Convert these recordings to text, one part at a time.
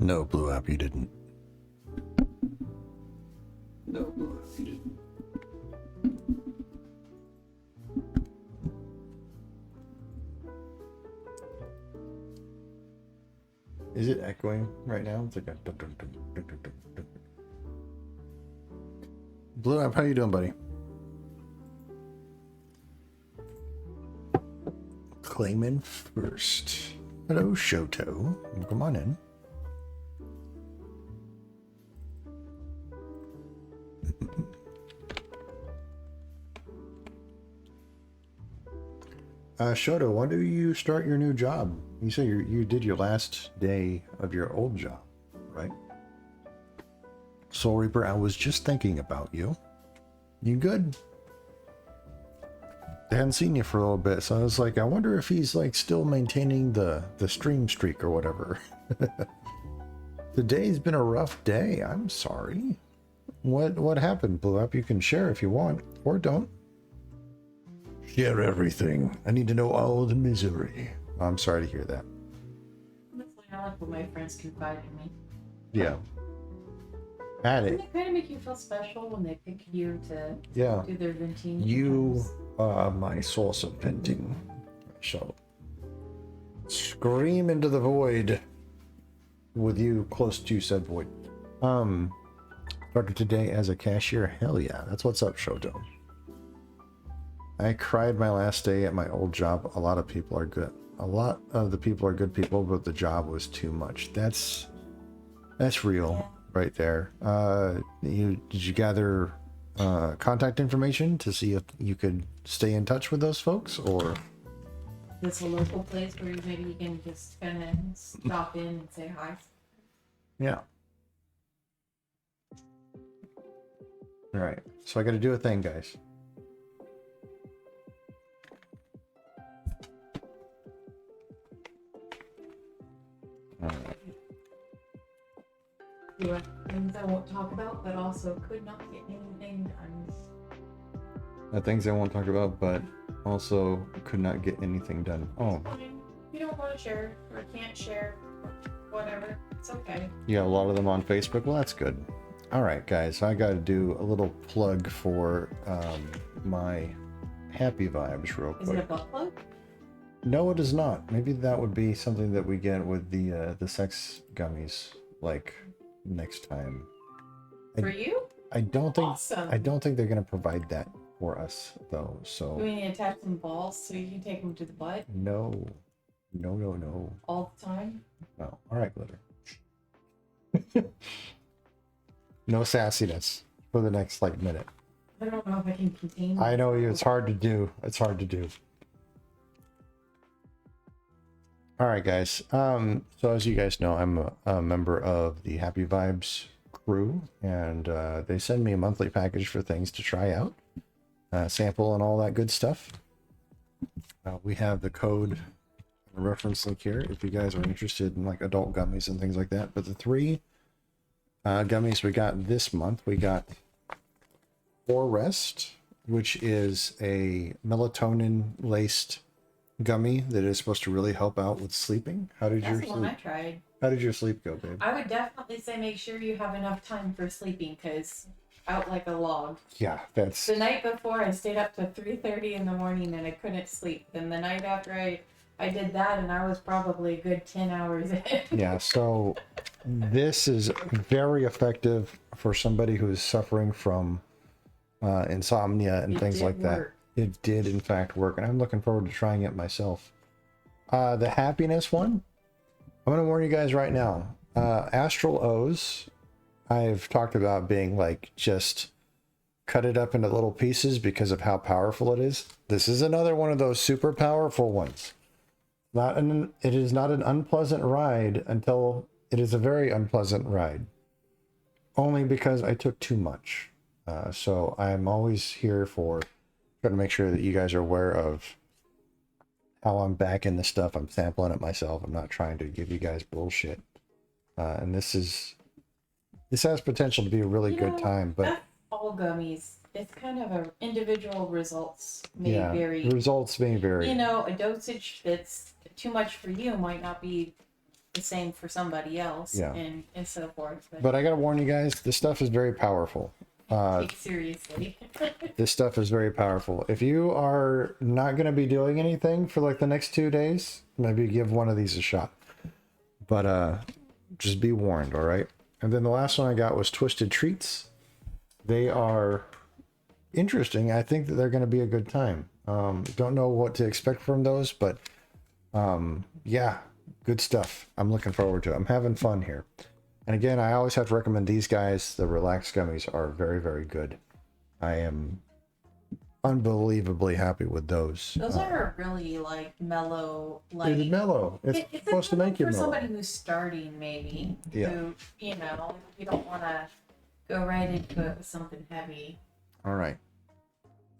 No, Blue App, you didn't. No, Blue App, you didn't. Is it echoing right now? It's like a dun, dun, dun, dun, dun, dun, dun. Blue App, how you doing, buddy? Clayman first. Hello, Shoto. Come on in. Shoto, when do you start your new job? You say you did your last day of your old job, right? Soul Reaper, I was just thinking about you. You good? I hadn't seen you for a little bit, so I was like, I wonder if he's like still maintaining the stream streak or whatever. Today's been a rough day. I'm sorry. What happened, Blue Up? You can share if you want, or don't. Share everything. I need to know all the misery. I'm sorry to hear that. Honestly, I like when my friends confide in me. Yeah. At it. Doesn't it kind of make you feel special when they pick you to do their venting? You are my source of venting. I shall scream into the void with you close to said void. Started today as a cashier. Hell yeah. That's what's up, Shoto. I cried my last day at my old job. A lot of people are good. A lot of the people are good people, but the job was too much. That's real right there. Did you gather contact information to see if you could stay in touch with those folks, or? It's a local place where maybe you can just kind of stop in and say hi. Yeah. All right. So I got to do a thing, guys. All right. There are things I won't talk about, but also could not get anything done. Things I won't talk about, but also could not get anything done. Oh. Fine. You don't want to share or can't share or whatever. It's okay. Yeah, a lot of them on Facebook. Well, that's good. All right, guys. I got to do a little plug for my Happy Vibes real quick. Is it a butt plug? No, it is not. Maybe that would be something that we get with the sex gummies, like next time. For you? I don't think. Awesome. I don't think they're gonna provide that for us though. So. Do we need to attach some balls so you can take them to the butt? No. All the time? No. All right, Glitter. No sassiness for the next like minute. I don't know if I can contain. I know it's hard to do. It's hard to do. All right, guys. So as you guys know, I'm a member of the Happy Vibes crew, and they send me a monthly package for things to try out, sample, and all that good stuff. We have the code reference link here if you guys are interested in like adult gummies and things like that. But the three gummies we got this month, we got For Rest, which is a melatonin laced gummy that is supposed to really help out with sleeping. How did That's the one I tried. How did your sleep go, babe? I would definitely say make sure you have enough time for sleeping, because out like a log. Yeah, that's The night before I stayed up to 3:30 in the morning and I couldn't sleep. Then the night after I did that, and I was probably a good 10 hours in. yeah. So this is very effective for somebody who is suffering from insomnia and things like that. It did in fact work, and I'm looking forward to trying it myself. The happiness one, I'm going to warn you guys right now. Astral O's, I've talked about being like just cut it up into little pieces because of how powerful it is. This is another one of those super powerful ones. It is not an unpleasant ride until it is a very unpleasant ride. Only because I took too much. So I'm always here for trying to make sure that you guys are aware of how I'm backing the stuff. I'm sampling it myself. I'm not trying to give you guys bullshit. And this has potential to be a really good time, but that's all gummies. It's kind of a individual results may vary. Results may vary. You know, a dosage that's too much for you might not be the same for somebody else, Yeah. and so forth. But I gotta warn you guys, this stuff is very powerful. Take it seriously. This stuff is very powerful. If you are not going to be doing anything for like the next 2 days, maybe give one of these a shot. But just be warned, all right? And then the last one I got was Twisted Treats. They are interesting. I think that they're going to be a good time. Don't know what to expect from those, but yeah, good stuff. I'm looking forward to it. I'm having fun here. And again, I always have to recommend these guys. The Relax Gummies are very, very good. I am unbelievably happy with those. Those are really like mellow, like It's mellow. It's supposed to make you for mellow. somebody who's starting, maybe. Yeah. Who, you know, you don't want to go right into it with something heavy. All right.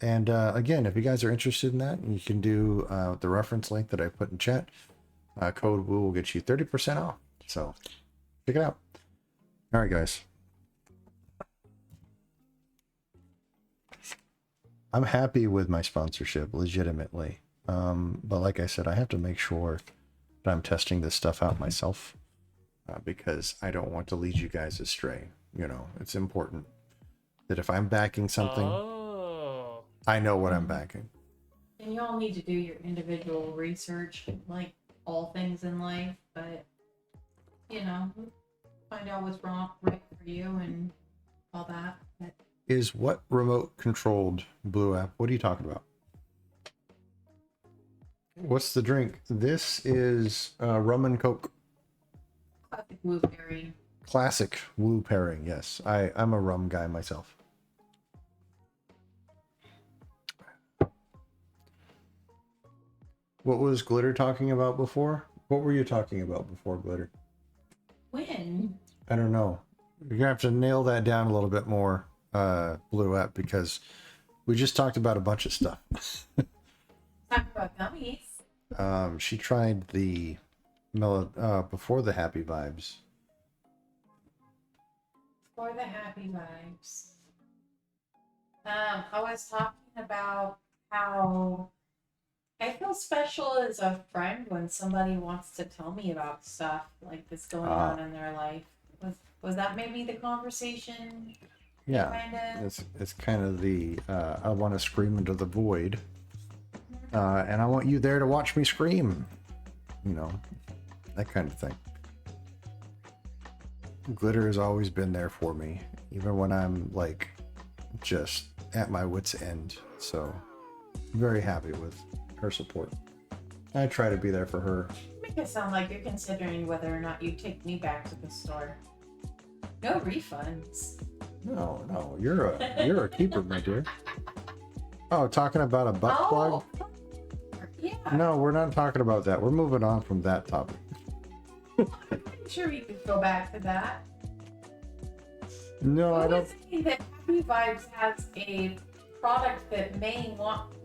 And again, if you guys are interested in that, you can do the reference link that I put in chat. Code WOO will get you 30% off. So check it out. All right, guys. I'm happy with my sponsorship, legitimately. But like I said, I have to make sure that I'm testing this stuff out myself because I don't want to lead you guys astray. You know, it's important that if I'm backing something, I know what I'm backing. And you all need to do your individual research, like all things in life, but, you know, find out what's right for you and all that. But Is what remote controlled Blue app? What are you talking about? What's the drink? This is rum and coke. classic Woo pairing. Classic Woo pairing. Yes, I'm a rum guy myself. What was Glitter talking about before? What were you talking about before, Glitter? When? I don't know. You're gonna have to nail that down a little bit more, Blue app, because we just talked about a bunch of stuff. Talk about gummies. She tried the before the Happy Vibes. For the happy vibes. I was talking about how I feel special as a friend when somebody wants to tell me about stuff like this going on in their life. Was that maybe the conversation? Yeah, Kinda? it's kind of the I want to scream into the void, and I want you there to watch me scream. You know, that kind of thing. Glitter has always been there for me, even when I'm like just at my wit's end. So, I'm very happy with her support. I try to be there for her. Make it sound like you're considering whether or not you take me back to the store. No refunds. No, you're a keeper, my dear. Oh, talking about a butt plug? Yeah. No, we're not talking about that. We're moving on from that topic. I'm pretty sure we could go back to that. No, I Who don't. was saying that Happy Vibes has a product that may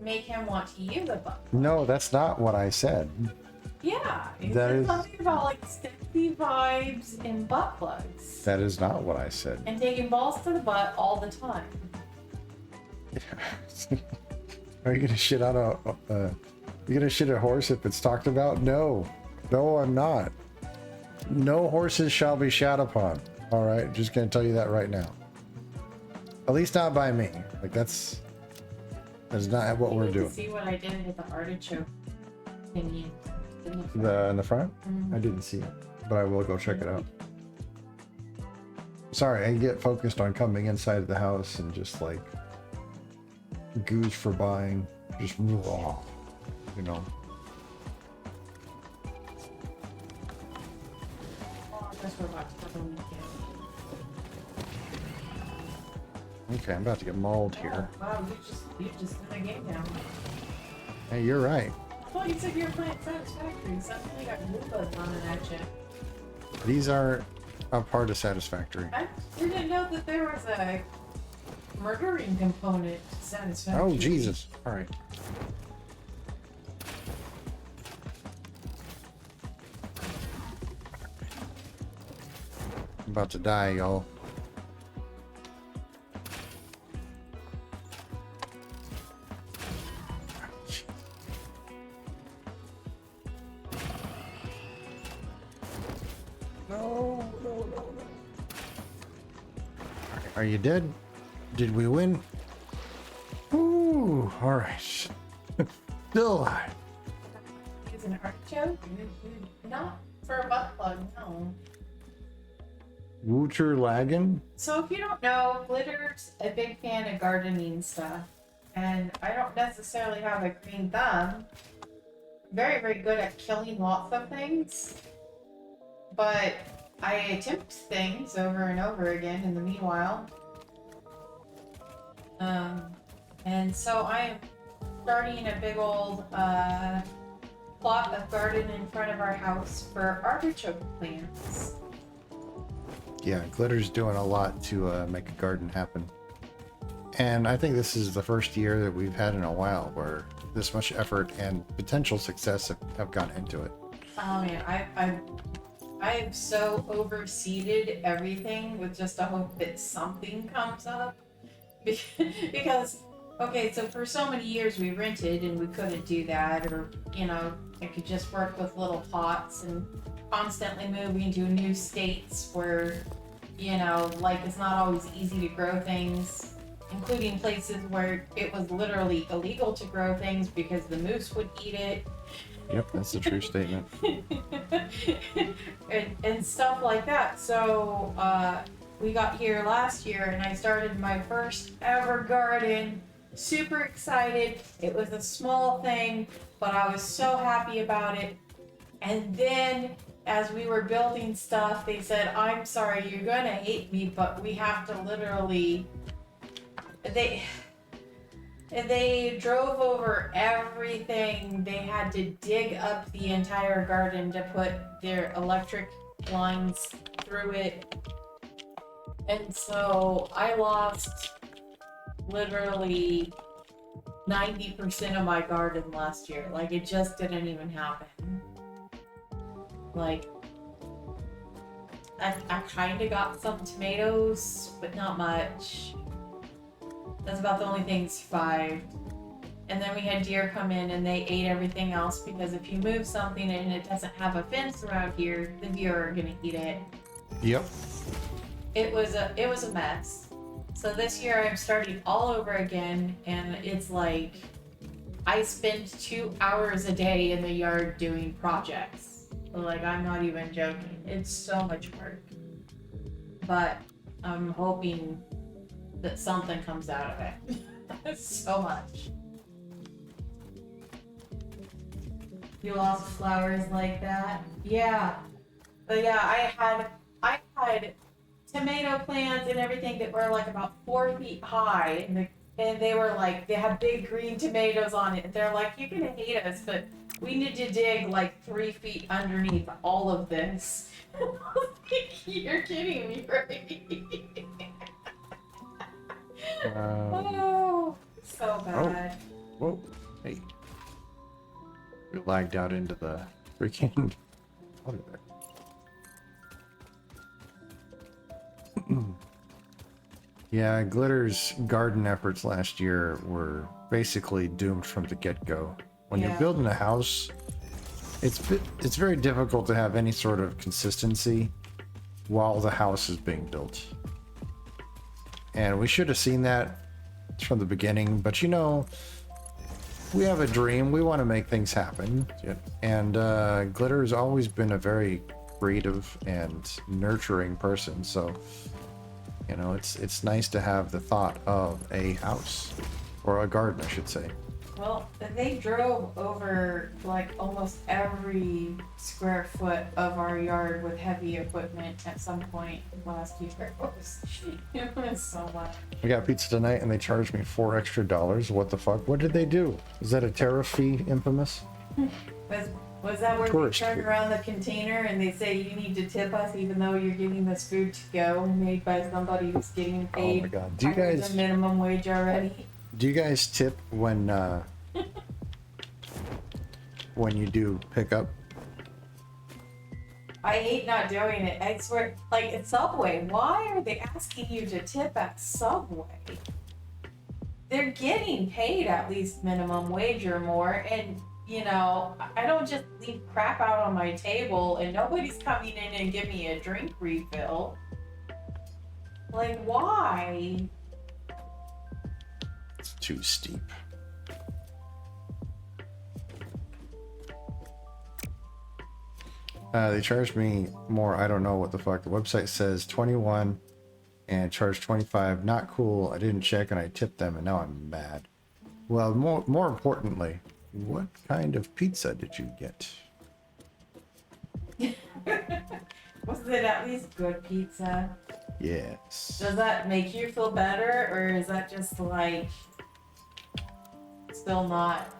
make him want to use a butt? No, that's not what I said. Yeah, he That said is- something about like sexy vibes and butt plugs That is not what I said. and taking balls to the butt all the time. Are you gonna shit on you gonna shit a horse if it's talked about? No, I'm not. No horses shall be shat upon. All right, just gonna tell you that right now. At least not by me. Like that's not what You we're need to doing. see what I did with the artichoke thingy. In the front? I didn't see it, but I will go check it out. Sorry, I get focused on coming inside the house and just like goose for buying, just raw, you know. Oh, I guess we're about to have a weekend. Okay, I'm about to get mauled here. Oh, wow, you just threw the game down. Hey, you're right. I thought you said you were playing Satisfactory. Suddenly got Rubas running at you. These are a part of Satisfactory. I didn't know that there was a murdering component to Satisfactory. Oh, Jesus. All right. I'm about to die, y'all. No. Are you dead? Did we win? Ooh, all right. Still alive. Is an artichoke? Not for a butt plug, no. Woocher Lagan? So if you don't know, Glitter's a big fan of gardening stuff. And I don't necessarily have a green thumb. Very, very good at killing lots of things. But I attempt things over and over again in the meanwhile. And so I am starting a big old plot of garden in front of our house for artichoke plants. Yeah, Glitter's doing a lot to make a garden happen. And I think this is the first year that we've had in a while where this much effort and potential success have gone into it. Oh man, I've so overseeded everything with just a hope that something comes up. Because, okay, so for so many years we rented and we couldn't do that, or, you know, I could just work with little pots and constantly moving to new states where, you know, like it's not always easy to grow things, including places where it was literally illegal to grow things because the moose would eat it. Yep, that's a true statement. and stuff like that. So, we got here last year and I started my first ever garden. Super excited. It was a small thing, but I was so happy about it. And then as we were building stuff, they said, I'm sorry, you're gonna hate me, but we have to literally... They drove over everything. They had to dig up the entire garden to put their electric lines through it. And so I lost literally 90% of my garden last year. Like, it just didn't even happen. Like, I kind of got some tomatoes, but not much. That's about the only thing survived. And then we had deer come in and they ate everything else because if you move something and it doesn't have a fence around here, the deer are gonna eat it. Yep. It was a mess. So this year I'm starting all over again, and it's like I spend 2 hours a day in the yard doing projects. Like, I'm not even joking. It's so much work. But I'm hoping that something comes out of it. So much. You lost flowers like that? Yeah. But yeah, I had tomato plants and everything that were like about 4 feet high, and they were like, they had big green tomatoes on it. They're like, you're gonna hate us, but we need to dig like 3 feet underneath all of this. You're kidding me, right? Oh, so bad. Oh, whoa, hey. We lagged out into the freaking... Oh, there. Yeah, Glitter's garden efforts last year were basically doomed from the get-go. When you're building a house, it's very difficult to have any sort of consistency while the house is being built. And we should have seen that from the beginning, but you know, we have a dream. We want to make things happen. And Glitter's always been a very creative and nurturing person, so you know, it's nice to have the thought of a house, or a garden, I should say. Well, they drove over like almost every square foot of our yard with heavy equipment at some point last year. It was so much. We got pizza tonight and they charged me $4 extra. What the fuck? What did they do? Is that a tariff fee, infamous? Was that where Tourist we turn fee. around the container and they say you need to tip us even though you're getting this food to go made by somebody who's getting paid Oh my god. Do you higher guys than minimum wage already? tip when you do pickup? I hate not doing it. I swear, like at Subway, why are they asking you to tip at Subway? They're getting paid at least minimum wage or more, and you know, I don't just leave crap out on my table and nobody's coming in and give me a drink refill. Like, why? It's too steep. They charged me more. I don't know what the fuck. The website says 21 and charged 25. Not cool. I didn't check and I tipped them and now I'm mad. Well, more importantly, what kind of pizza did you get? Was it at least good pizza? Yes. Does that make you feel better, or is that just like still not?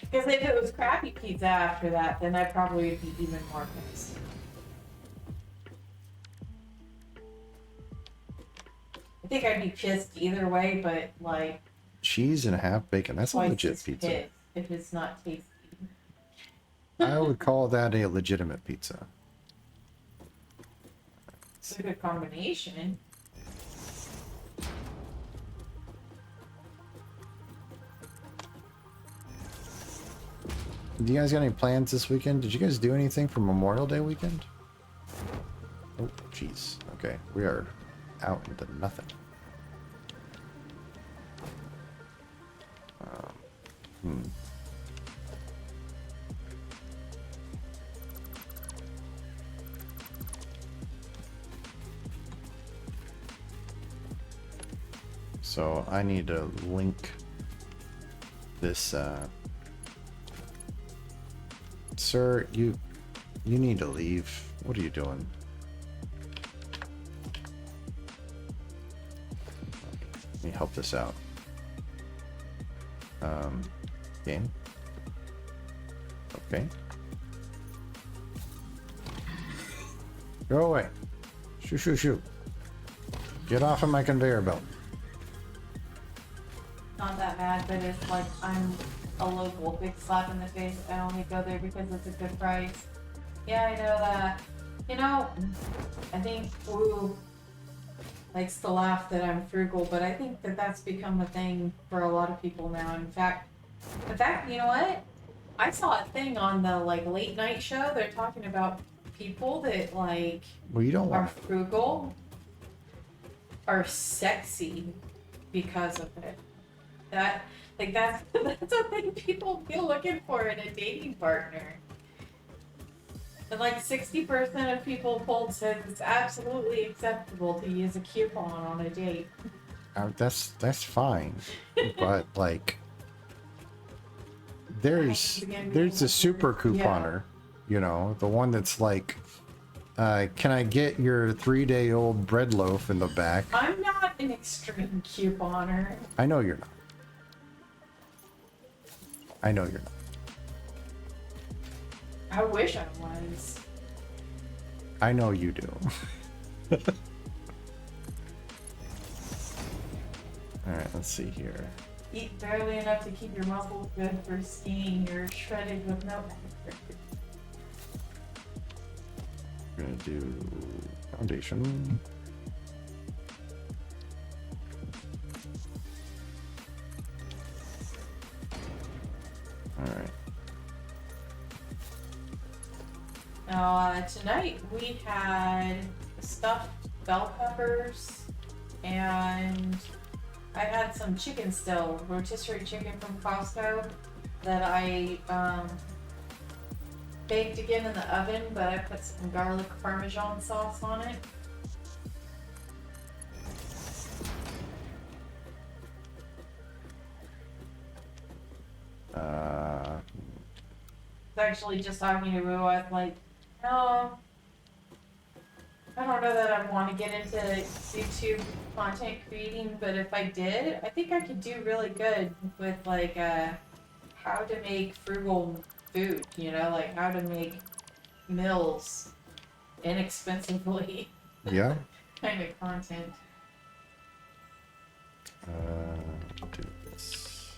Because if it was crappy pizza after that, then I probably would be even more pissed. I think I'd be pissed either way, but like Cheese and a half bacon. That's a twice legit as pizza. pissed if it's not tasty. I would call that a legitimate pizza. It's a good combination. Do you guys got any plans this weekend? Did you guys do anything for Memorial Day weekend? Oh, jeez. Okay, we are out into nothing. Hmm. So I need to link this. Sir, you need to leave. What are you doing? Let me help this out. Game. Okay. Go away. Shoo, shoo, shoo. Get off of my conveyor belt. Not that bad, but it's like I'm a local big slap in the face. I only go there because it's a good price. Yeah, I know that. You know, I think Wu likes to laugh that I'm frugal, but I think that that's become a thing for a lot of people now. In fact, you know what? I saw a thing on the like late night show. They're talking about people that like Well, you don't are want. frugal, are sexy because of it. That like that's that's a thing people feel looking for in a dating partner. And like 60% of people polled said it's absolutely acceptable to use a coupon on a date. That's fine, but like, there's a super couponer, you know, the one that's like, can I get your 3-day-old bread loaf in the back? I'm not an extreme couponer. I know you're not. I know you're not. I wish I was. I know you do. Alright, let's see here. Eat barely enough to keep your muscles good for skiing. You're shredded with no effort. We're gonna do foundation. Alright. Tonight we had stuffed bell peppers and I had some chicken still, rotisserie chicken from Costco that I baked again in the oven, but I put some garlic parmesan sauce on it. It's actually just talking to Wu. I was like, no, I don't know that I want to get into YouTube content creating, but if I did, I think I could do really good with like how to make frugal food, you know, like how to make meals inexpensively Yeah. kind of content. Do this.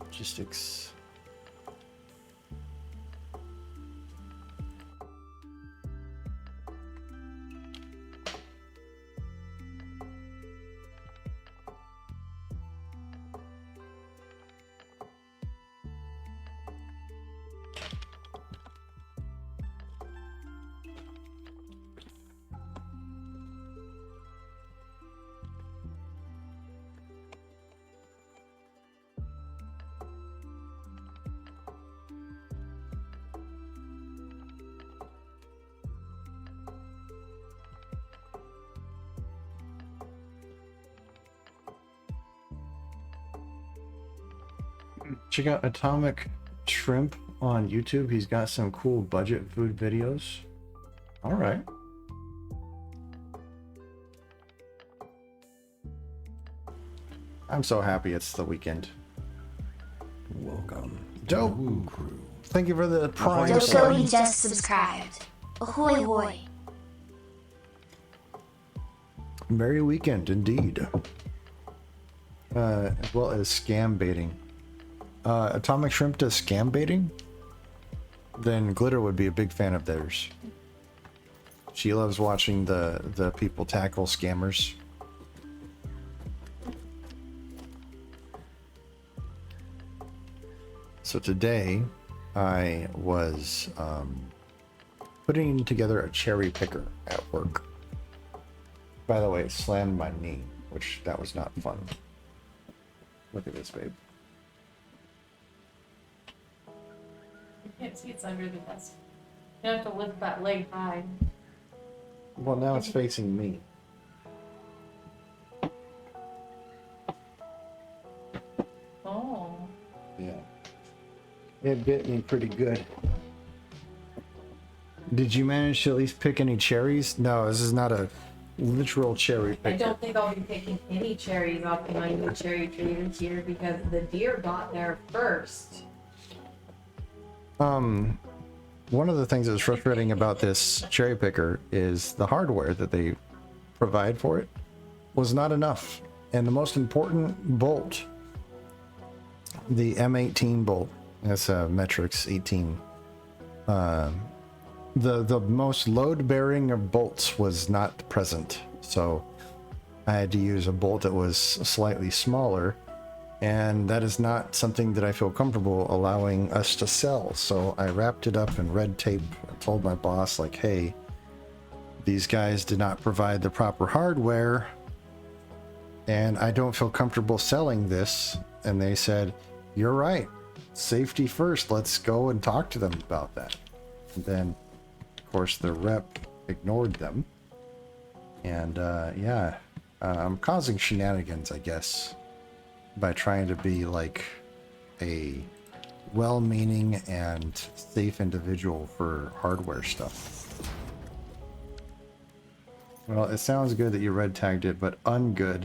Logistics. Check out Atomic Shrimp on YouTube. He's got some cool budget food videos. All right. I'm so happy it's the weekend. Welcome. Dope. Woo Crew. Thank you for the prime Doko, sub. he just subscribed. Ahoy hoy. Merry weekend indeed. As well as scam baiting. Atomic Shrimp does scam baiting? Then Glitter would be a big fan of theirs. She loves watching the people tackle scammers. So today I was putting together a cherry picker at work. By the way, it slammed my knee, which that was not fun. Look at this, babe. You can't see it's under the desk. You have to lift that leg high. Well, now it's facing me. Oh. Yeah. It bit me pretty good. Did you manage to at least pick any cherries? No, this is not a literal cherry picker. I don't think I'll be picking any cherries off my new cherry tree this year because the deer got there first. One of the things that's frustrating about this cherry picker is the hardware that they provide for it was not enough. And the most important bolt, the M18 bolt, that's a Metrix 18. The most load-bearing of bolts was not present, so I had to use a bolt that was slightly smaller, and that is not something that I feel comfortable allowing us to sell. So I wrapped it up in red tape and told my boss, like, hey, these guys did not provide the proper hardware, and I don't feel comfortable selling this. And they said, you're right, safety first, let's go and talk to them about that. And then of course the rep ignored them, and I'm causing shenanigans, I guess, by trying to be like a well-meaning and safe individual for hardware stuff. Well, it sounds good that you red tagged it, but ungood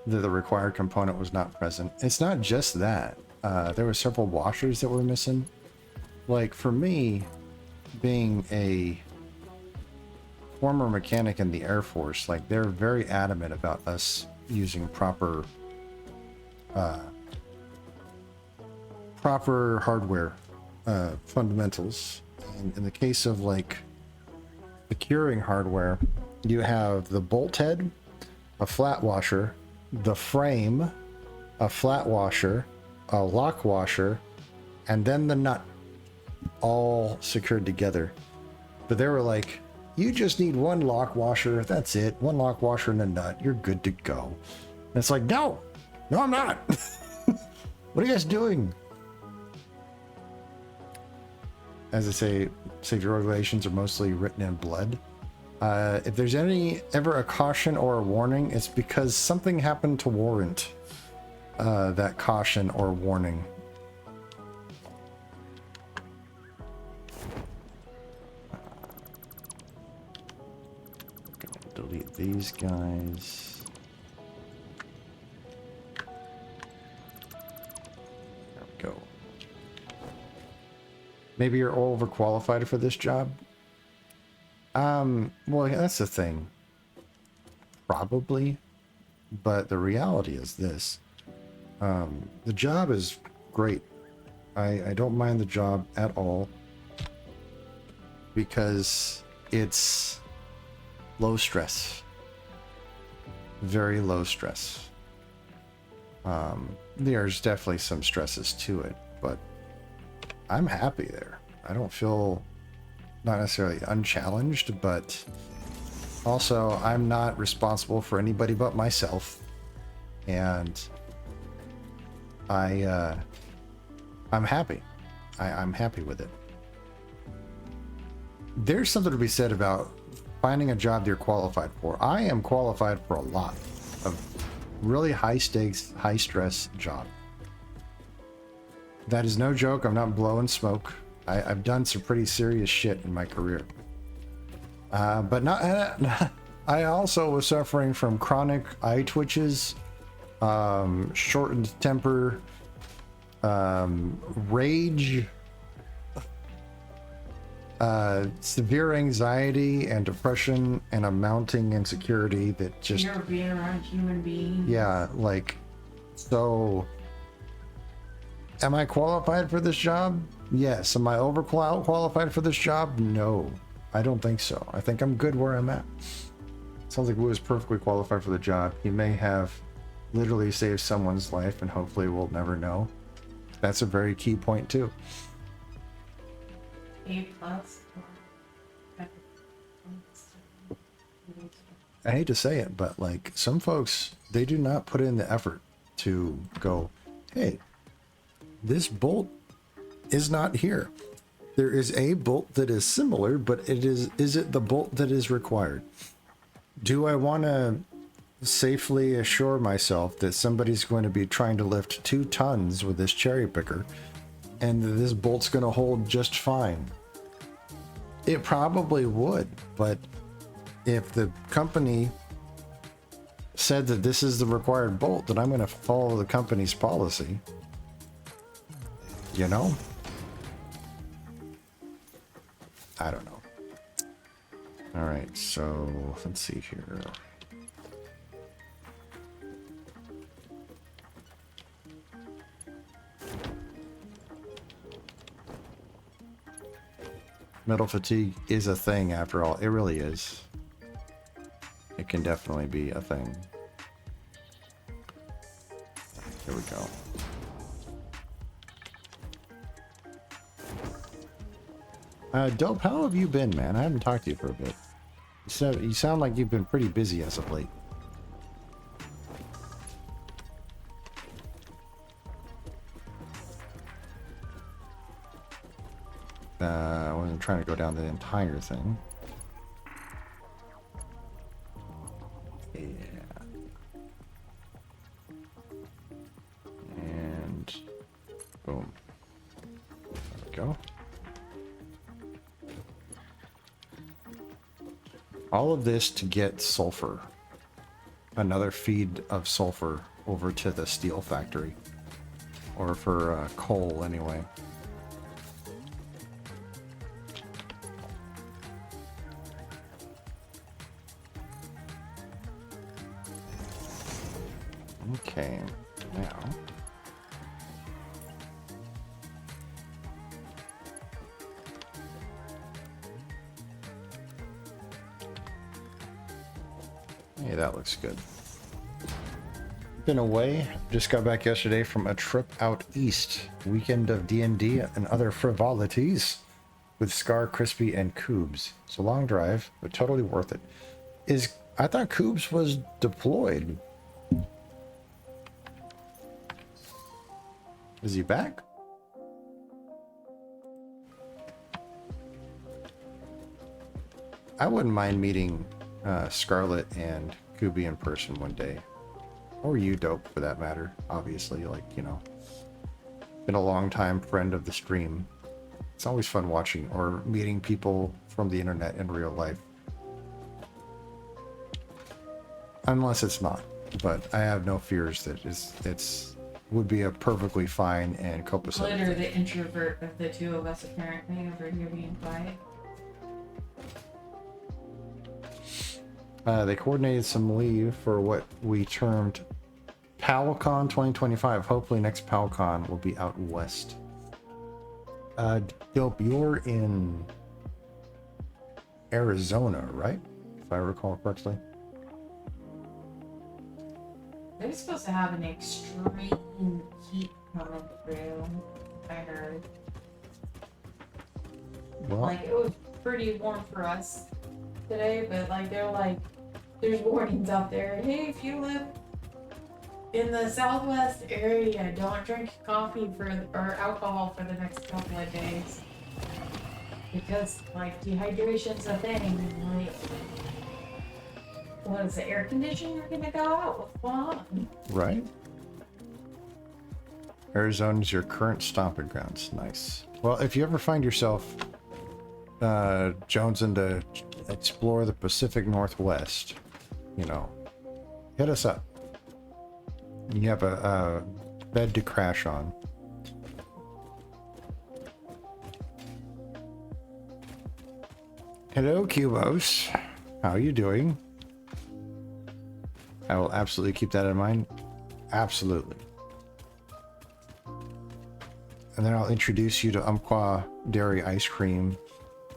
that the required component was not present. It's not just that. There were several washers that were missing. Like, for me, being a former mechanic in the Air Force, like, they're very adamant about us using proper hardware fundamentals. And in the case of like securing hardware, you have the bolt head, a flat washer, the frame, a flat washer, a lock washer, and then the nut, all secured together. But they were like, you just need one lock washer, that's it, one lock washer and a nut, you're good to go. And it's like, no, I'm not. What are you guys doing? As I say, safety regulations are mostly written in blood. If there's ever a caution or a warning, it's because something happened to warrant that caution or warning. Delete these guys. There we go. Maybe you're overqualified for this job. Well, that's the thing. Probably. But the reality is this. The job is great. I don't mind the job at all. Because it's low stress. Very low stress. There's definitely some stresses to it, but I'm happy there. I don't feel not necessarily unchallenged, but also I'm not responsible for anybody but myself, and I'm happy. I'm happy with it. There's something to be said about finding a job you're qualified for. I am qualified for a lot of really high stakes, high stress job. That is no joke. I'm not blowing smoke. I've done some pretty serious shit in my career. But not. I also was suffering from chronic eye twitches, shortened temper, rage, severe anxiety and depression, and a mounting insecurity that just. You're being around human beings. Yeah, like, so. Am I qualified for this job? Yes. Am I overqualified for this job? No, I don't think so. I think I'm good where I'm at. Sounds like Wu is perfectly qualified for the job. He may have literally saved someone's life, and hopefully we'll never know. That's a very key point too. A+. I hate to say it, but like some folks, they do not put in the effort to go, hey, this bolt is not here. There is a bolt that is similar, but is it the bolt that is required? Do I want to safely assure myself that somebody's going to be trying to lift 2 tons with this cherry picker and that this bolt's going to hold just fine? It probably would, but if the company said that this is the required bolt, then I'm going to follow the company's policy. You know? I don't know. All right, so let's see here. Metal fatigue is a thing after all. It really is. It can definitely be a thing. Here we go. Dope, how have you been, man? I haven't talked to you for a bit. You sound like you've been pretty busy as of late. I wasn't trying to go down the entire thing. Yeah. And boom. There we go. All of this to get sulfur. Another feed of sulfur over to the steel factory. Or for coal, anyway. Okay, now. Hey, that looks good. Been away. Just got back yesterday from a trip out east. Weekend of D&D and other frivolities with Scar, Crispy, and Coobs. It's a long drive, but totally worth it. I thought Coobs was deployed. Is he back? I wouldn't mind meeting Scarlet and Kubi in person one day. Or you, Dope, for that matter. Obviously, like, you know. Been a long time friend of the stream. It's always fun watching or meeting people from the internet in real life. Unless it's not. But I have no fears that it's would be a perfectly fine and copacetic. Glitter, the introvert of the two of us, apparently, over here being quiet. They coordinated some leave for what we termed PalCon 2025. Hopefully next PalCon will be out west. Dope, you're in Arizona, right? If I recall correctly. They're supposed to have an extreme heat coming through, I heard. Well, Like, it was pretty warm for us today, but like, they're like, there's warnings out there. Hey, if you live in the southwest area, don't drink coffee or alcohol for the next couple of days. Because, like, dehydration's a thing. Like, what is the air conditioner gonna go out? What's going on? right. Arizona's your current stomping grounds. Nice. Well, if you ever find yourself jonesing to explore the Pacific Northwest, you know, hit us up. You have a bed to crash on. Hello, Cubos. How are you doing? I will absolutely keep that in mind. Absolutely. And then I'll introduce you to Umpqua Dairy Ice Cream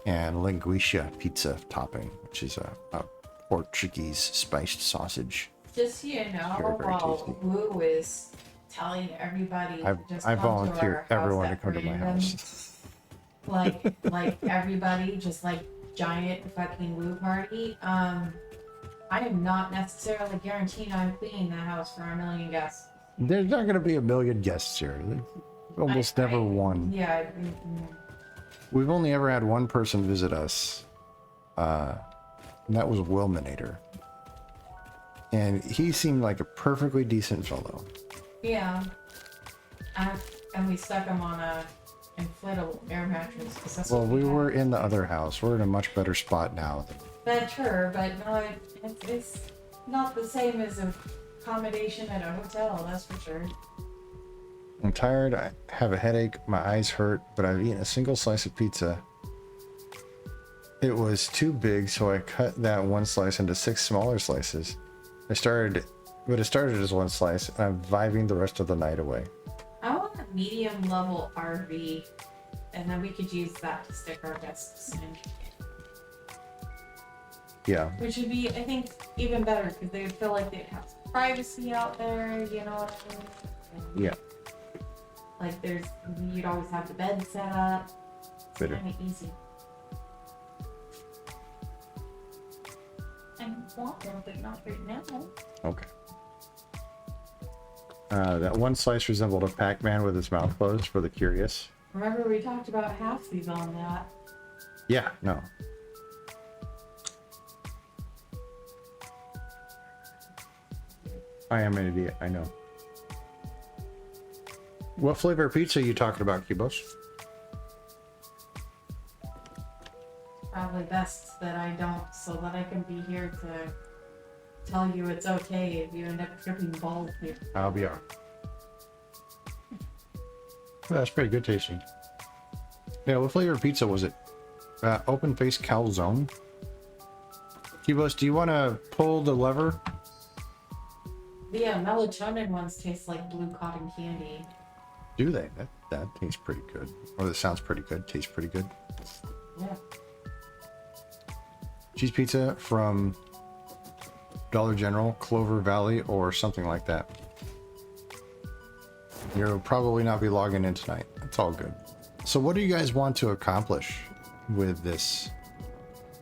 and Linguiça Pizza topping, which is a Portuguese spiced sausage. Just so you know, Very, very while tasty. Woo is telling everybody to just I come to volunteer our everyone to house come to my at house. random, like everybody, just like giant fucking Woo party. I am not necessarily guaranteeing I'm cleaning that house for 1 million guests. There's not going to be 1 million guests here. There's almost never one. Yeah. We've only ever had one person visit us, and that was Wilminator. And he seemed like a perfectly decent fellow. Yeah. And we stuck him on a inflatable air mattress. 'Cause that's Well, what we had. were in the other house. We're in a much better spot now. Better, but no, it's not the same as a accommodation at a hotel, that's for sure. I'm tired. I have a headache. My eyes hurt, but I've eaten a single slice of pizza. It was too big, so I cut that one slice into 6 smaller slices. It started as one slice, and I'm vibing the rest of the night away. I want a medium level RV, and then we could use that to stick our guests in. Yeah. Which would be, I think, even better because they would feel like they'd have some privacy out there, you know what I mean? And, Yeah. like you'd always have the bed set up. It's Better. kind of easy. I want one, but not right now. Okay. That one slice resembled a Pac-Man with his mouth closed for the curious. Remember we talked about halfsies on that. Yeah, no. I am an idiot, I know. What flavor pizza are you talking about, Cubos? Probably best that I don't, so that I can be here to tell you it's okay if you end up tripping balls here. I'll be on. Well, that's pretty good tasting. Yeah, what flavor pizza was it? Open-faced calzone? Cubos, do you want to pull the lever? The melatonin ones taste like blue cotton candy. Do they? That tastes pretty good. Or that sounds pretty good. Tastes pretty good. Yeah. Cheese pizza from Dollar General, Clover Valley, or something like that. You'll probably not be logging in tonight. It's all good. So what do you guys want to accomplish with this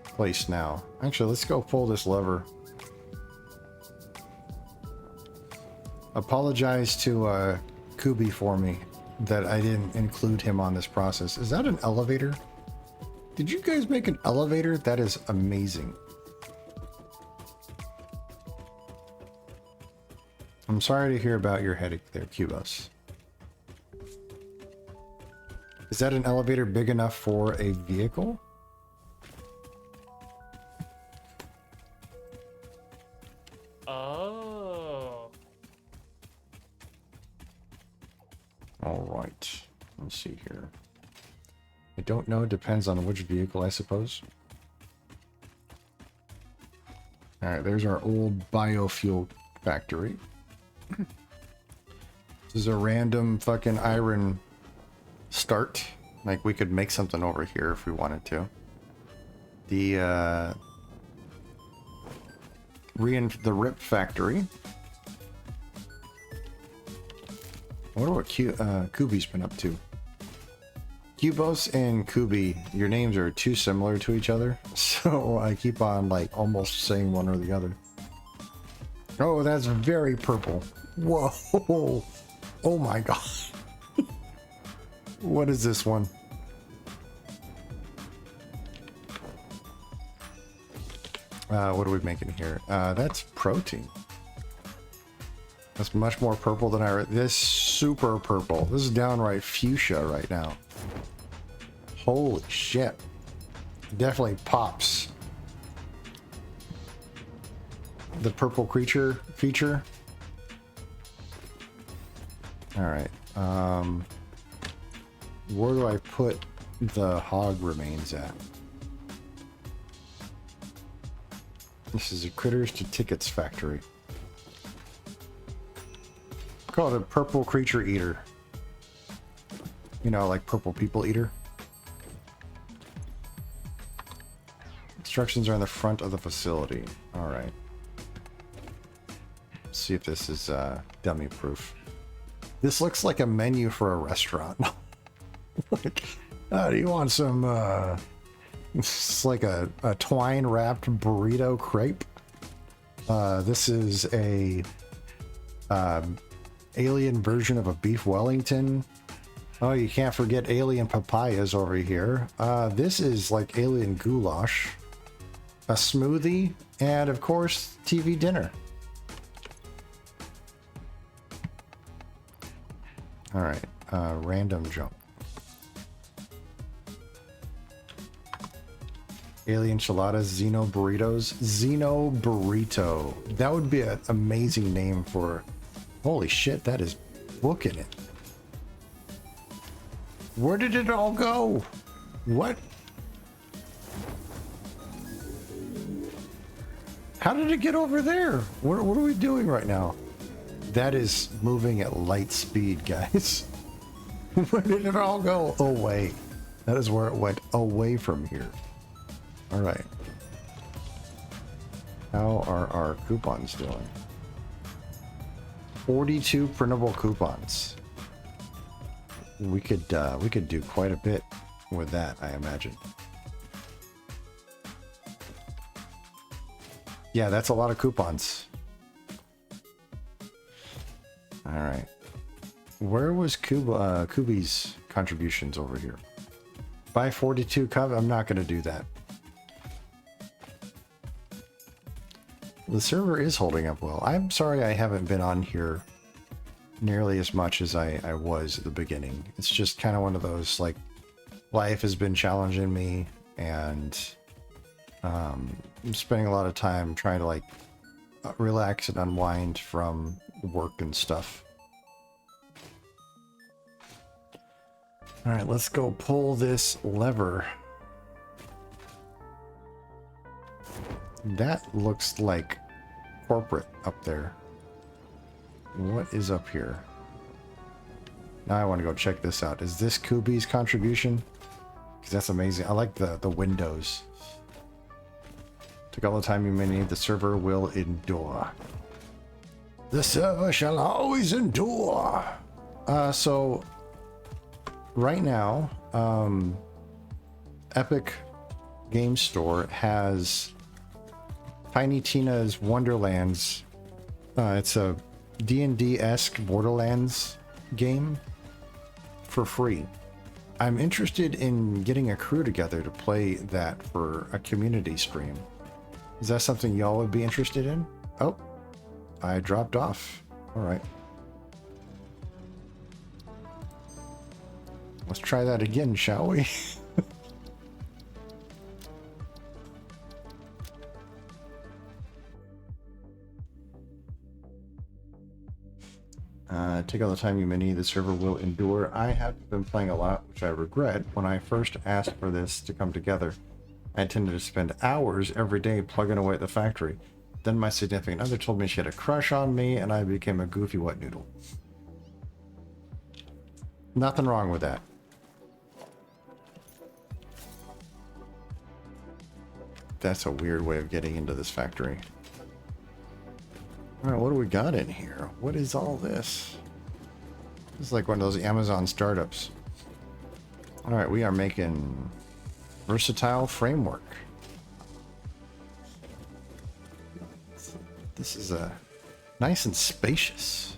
place now? Actually, let's go pull this lever. Apologize to Kubi for me that I didn't include him on this process. Is that an elevator? Did you guys make an elevator? That is amazing. I'm sorry to hear about your headache there, Cubos. Is that an elevator big enough for a vehicle? Oh. All right. Let's see here. I don't know. Depends on which vehicle, I suppose. All right. There's our old biofuel factory. This is a random fucking iron start. Like, we could make something over here if we wanted to. The RIP factory. I wonder what Kubi's been up to. Cubos and Kubi, your names are too similar to each other, so I keep on like almost saying one or the other. Oh, that's very purple. Whoa. Oh my god. What is this one? What are we making here? That's protein. That's much more purple than this super purple. This is downright fuchsia right now. Holy shit. Definitely pops. The purple creature feature. Alright. Where do I put the hog remains at? This is a Critters to Tickets factory. Call it a purple creature eater. You know, like purple people eater. Instructions are on the front of the facility. Alright. Let's see if this is dummy proof. This looks like a menu for a restaurant. Like, do you want some it's like a twine wrapped burrito crepe? This is a alien version of a beef Wellington. Oh, you can't forget alien papayas over here. This is like alien goulash, a smoothie, and of course TV dinner. All right, random jump. Alien enchiladas, Xeno burritos, Xeno burrito. That would be an amazing name for. Holy shit, that is booking it. Where did it all go? What? How did it get over there? What are we doing right now? That is moving at light speed, guys. Where did it all go? Away. That is where it went, away from here. All right. How are our coupons doing? 42 printable coupons. We could do quite a bit with that, I imagine. Yeah, that's a lot of coupons. All right. Where was Kubi's contributions over here? Buy 42 cup. I'm not going to do that. The server is holding up well. I'm sorry I haven't been on here nearly as much as I was at the beginning. It's just kind of one of those, like, life has been challenging me, and I'm spending a lot of time trying to, like, relax and unwind from work and stuff. All right, let's go pull this lever. That looks like corporate up there. What is up here? Now I want to go check this out. Is this Kubi's contribution? Because that's amazing. I like the windows. Took all the time you may need. The server will endure. The server shall always endure. So right now, Epic Game Store has Tiny Tina's Wonderlands. It's a D&D-esque Borderlands game for free. I'm interested in getting a crew together to play that for a community stream. Is that something y'all would be interested in? Oh, I dropped off. All right. Let's try that again, shall we? Take all the time you may need. The server will endure. I have been playing a lot, which I regret. When I first asked for this to come together, I tended to spend hours every day plugging away at the factory. Then my significant other told me she had a crush on me, and I became a goofy wet noodle. Nothing wrong with that. That's a weird way of getting into this factory. All right, what do we got in here? What is all this? This is like one of those Amazon startups. All right, we are making versatile framework. This is nice and spacious.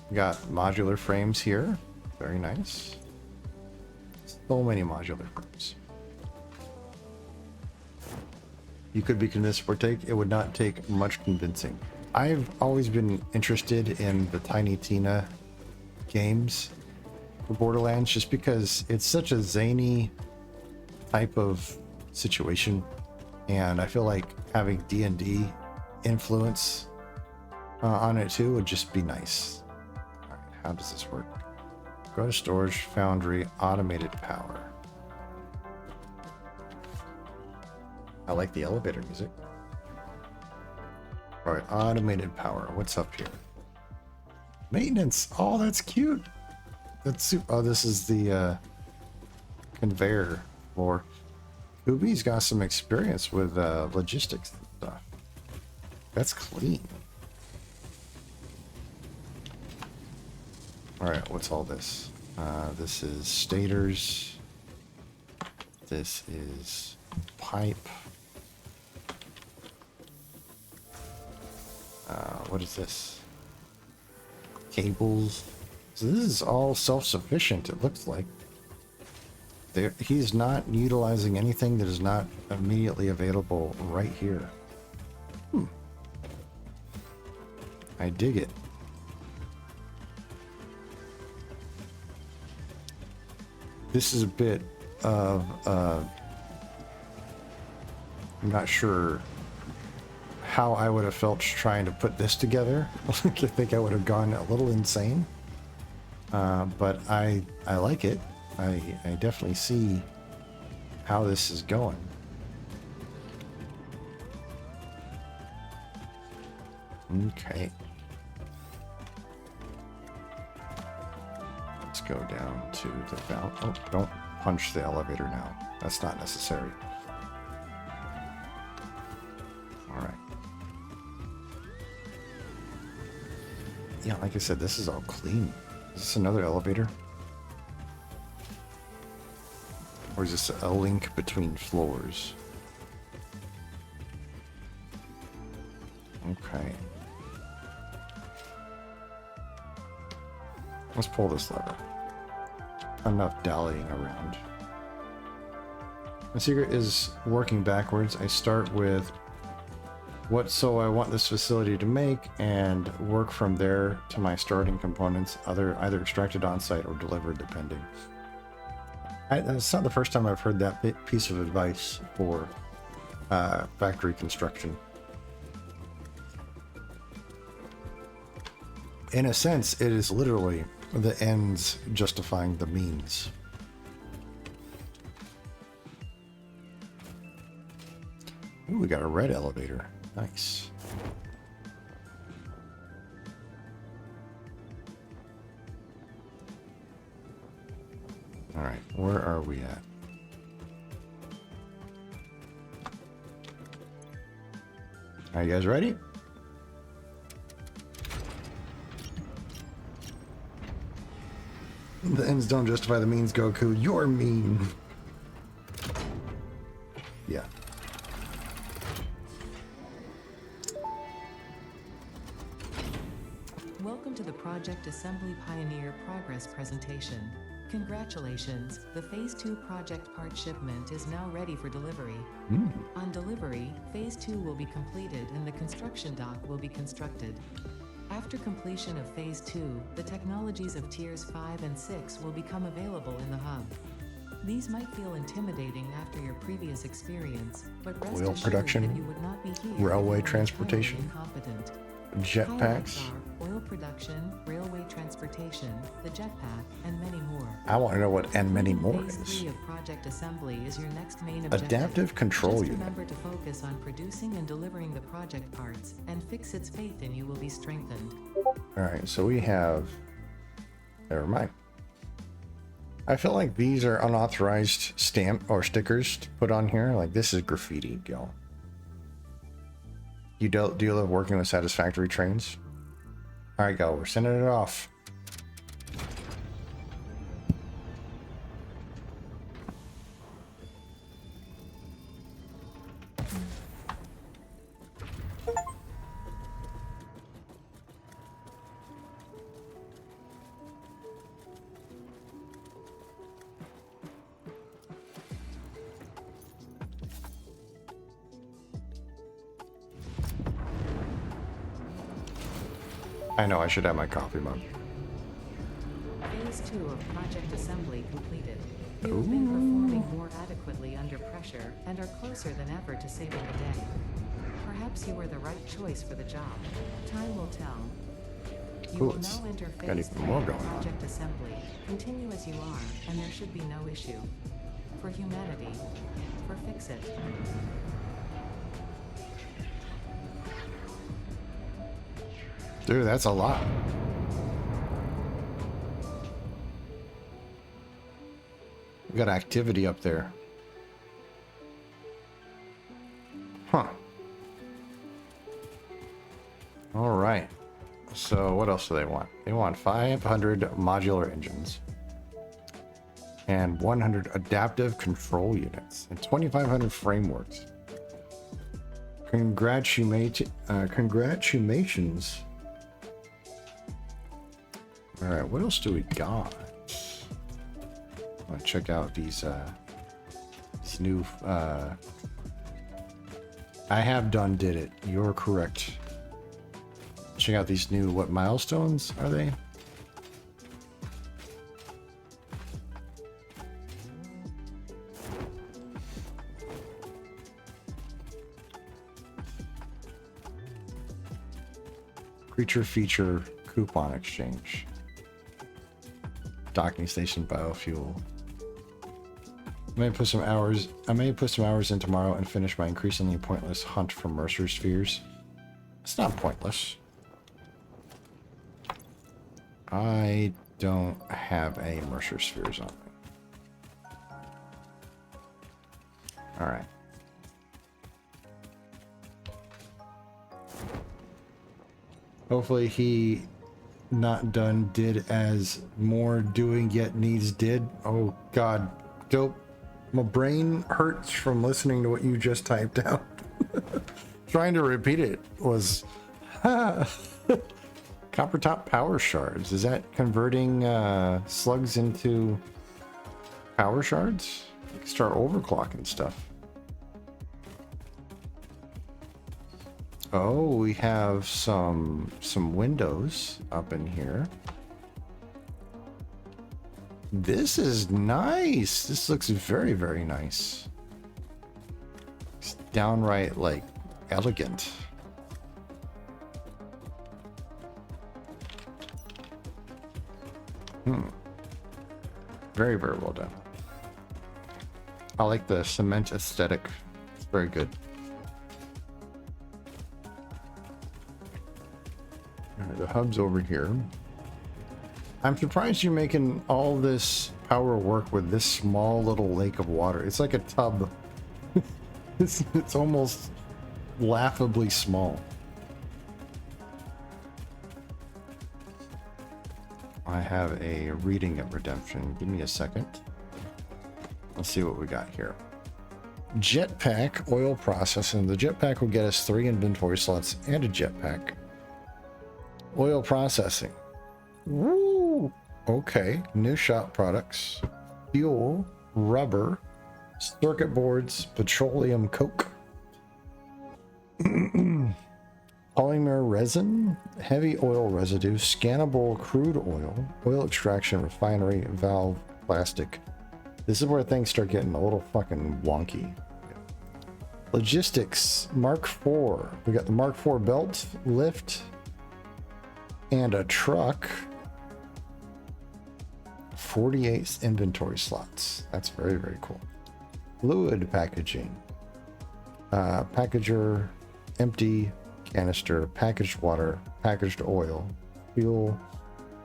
We got modular frames here. Very nice. So many modular frames. You could be convinced to partake. It would not take much convincing. I've always been interested in the Tiny Tina games for Borderlands, just because it's such a zany type of situation, and I feel like having D&D influence on it too would just be nice. All right, how does this work? Go to storage, foundry, automated power. I like the elevator music. All right, automated power. What's up here? Maintenance. Oh, that's cute. Oh, this is the conveyor floor. Kubi's got some experience with logistics and stuff. That's clean. All right, what's all this? This is stators. This is pipe. What is this? Cables. So this is all self-sufficient, it looks like. He's not utilizing anything that is not immediately available right here. I dig it. This is a bit of, I'm not sure how I would have felt trying to put this together. I think I would have gone a little insane. But I like it. I definitely see how this is going. Okay. Let's go down to the valve. Oh, don't punch the elevator now. That's not necessary. All right. Yeah, like I said, this is all clean. Is this another elevator? Or is this a link between floors? Okay. Let's pull this lever. Enough dallying around. The secret is working backwards. I start with so I want this facility to make, and work from there to my starting components, either extracted on site or delivered, depending. It's not the first time I've heard that piece of advice for factory construction. In a sense, it is literally the ends justifying the means. Ooh, we got a red elevator. Nice. All right, where are we at? Are you guys ready? The ends don't justify the means, Goku. You're mean. Yeah. Welcome to the Project Assembly Pioneer Progress presentation. Congratulations, the Phase 2 project part shipment is now ready for delivery. On delivery, Phase 2 will be completed and the construction dock will be constructed. After completion of Phase 2, the technologies of Tiers 5 and 6 will become available in the hub. These might feel intimidating after your previous experience, but rest Oil assured production, that you would not be here railway if you were transportation, entirely incompetent. jetpacks. Oil production, railway transportation, the jetpack, and many more. I want to know what "and many more" Phase is. 3 of Project Assembly is your next main objective. Adaptive control Just unit. remember to focus on producing and delivering the project parts, and Fixit's faith in you will be strengthened. All right, so we have. Never mind. I feel like these are unauthorized stamp or stickers to put on here. Like, this is graffiti, yo. Do you love working with Satisfactory trains? All right, go. We're sending it off. I know I should have my coffee mug. project assembly completed. You've been performing more adequately under pressure and are closer than ever to saving the day. Perhaps you were the right choice for the job. Time will tell. You Cool, will it's now enter got phase even 3 more of going on. project assembly. Continue as you are, and there should be no issue. For humanity. For Fix-It. Dude, that's a lot. We got activity up there. Huh. All right. So what else do they want? They want 500 modular engines and 100 adaptive control units and 2,500 frameworks. Congratulations. All right, what else do we got? I want to check out these new. I have did it. You're correct. Check out these new, what milestones are they? Creature feature coupon exchange. Docking station biofuel. I may put some hours in tomorrow and finish my increasingly pointless hunt for Mercer spheres. It's not pointless. I don't have any Mercer spheres on me. Alright. Hopefully he not done did as more doing yet needs did. Oh god. Dope. My brain hurts from listening to what you just typed out. Trying to repeat it was copper top power shards. Is that converting slugs into power shards? You can start overclocking stuff. Oh, we have some windows up in here. This is nice. This looks very, very nice. It's downright, like, elegant. Very, very well done. I like the cement aesthetic. It's very good. All right, the hub's over here. I'm surprised you're making all this power work with this small little lake of water. It's like a tub. It's almost laughably small. I have a reading at Redemption. Give me a second. Let's see what we got here. Jetpack oil processing. The jetpack will get us 3 inventory slots and a jetpack. Oil processing. Woo! Okay. New shop products. Fuel, rubber, circuit boards, petroleum coke. Polymer resin, heavy oil residue, scannable crude oil, oil extraction, refinery, valve, plastic. This is where things start getting a little fucking wonky. Logistics, Mark IV. We got the Mark IV belt, lift, and a truck. 48 inventory slots. That's very, very cool. Fluid packaging. Packager, empty canister, packaged water, packaged oil, fuel,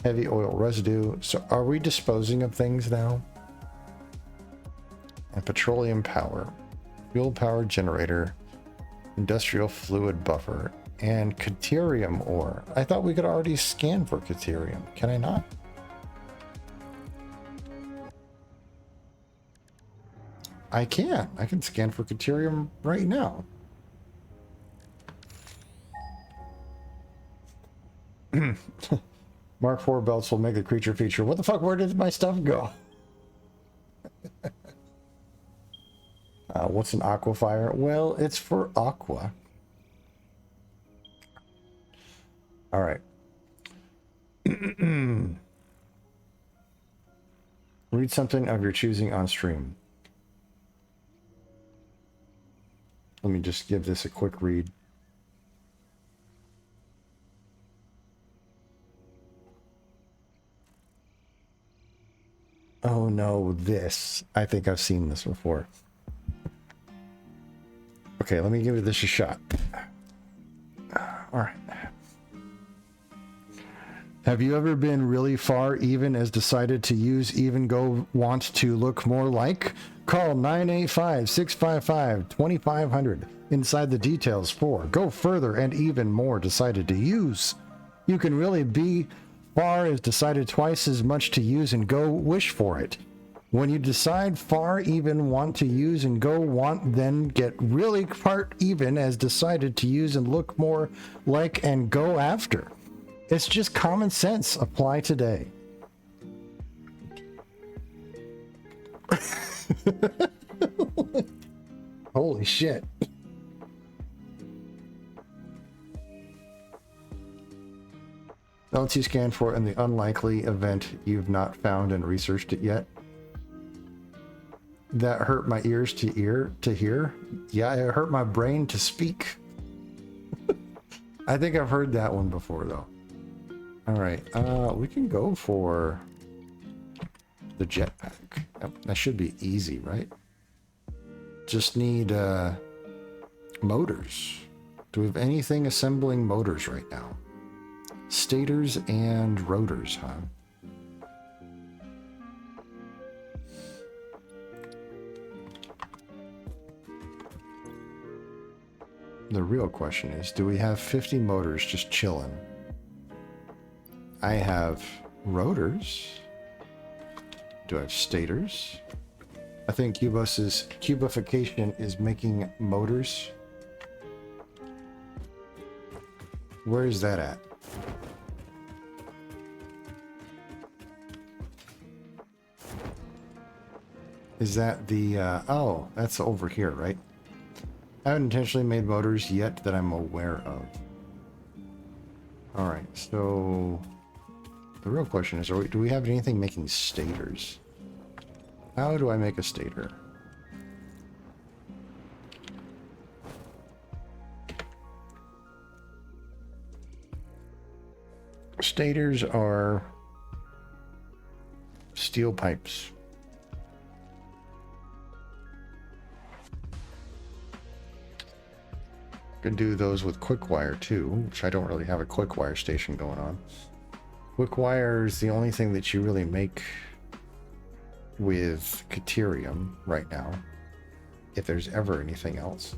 heavy oil residue. So are we disposing of things now? And petroleum power, fuel power generator, industrial fluid buffer, and Caterium ore. I thought we could already scan for Caterium. Can I not? I can. I can scan for Caterium right now. Mark IV belts will make a creature feature. What the fuck? Where did my stuff go? What's an aquifer? Well, it's for aqua. All right. Read something of your choosing on stream. Let me just give this a quick read. Oh no, this. I think I've seen this before. Okay, let me give this a shot. All right. Have you ever been really far even as decided to use even go want to look more like? Call 985-655-2500 inside the details for go further and even more decided to use. You can really be far as decided twice as much to use and go wish for it. When you decide far even want to use and go want, then get really part even as decided to use and look more like and go after. It's just common sense. Apply today. Holy shit. LT scan for in the unlikely event you've not found and researched it yet. That hurt my ears to hear. Yeah, it hurt my brain to speak. I think I've heard that one before though. All right, we can go for the jetpack. That should be easy, right? Just need motors. Do we have anything assembling motors right now? Stators and rotors, huh? The real question is, do we have 50 motors just chilling? I have rotors. Do I have stators? I think Cubus's cubification is making motors. Where is that at? Is that the, oh, that's over here, right? I haven't intentionally made motors yet that I'm aware of. Alright, so the real question is, do we have anything making stators? How do I make a stator? Stators are steel pipes. Could do those with quick wire too, which I don't really have a quick wire station going on. Quick wire is the only thing that you really make with Caterium right now, if there's ever anything else.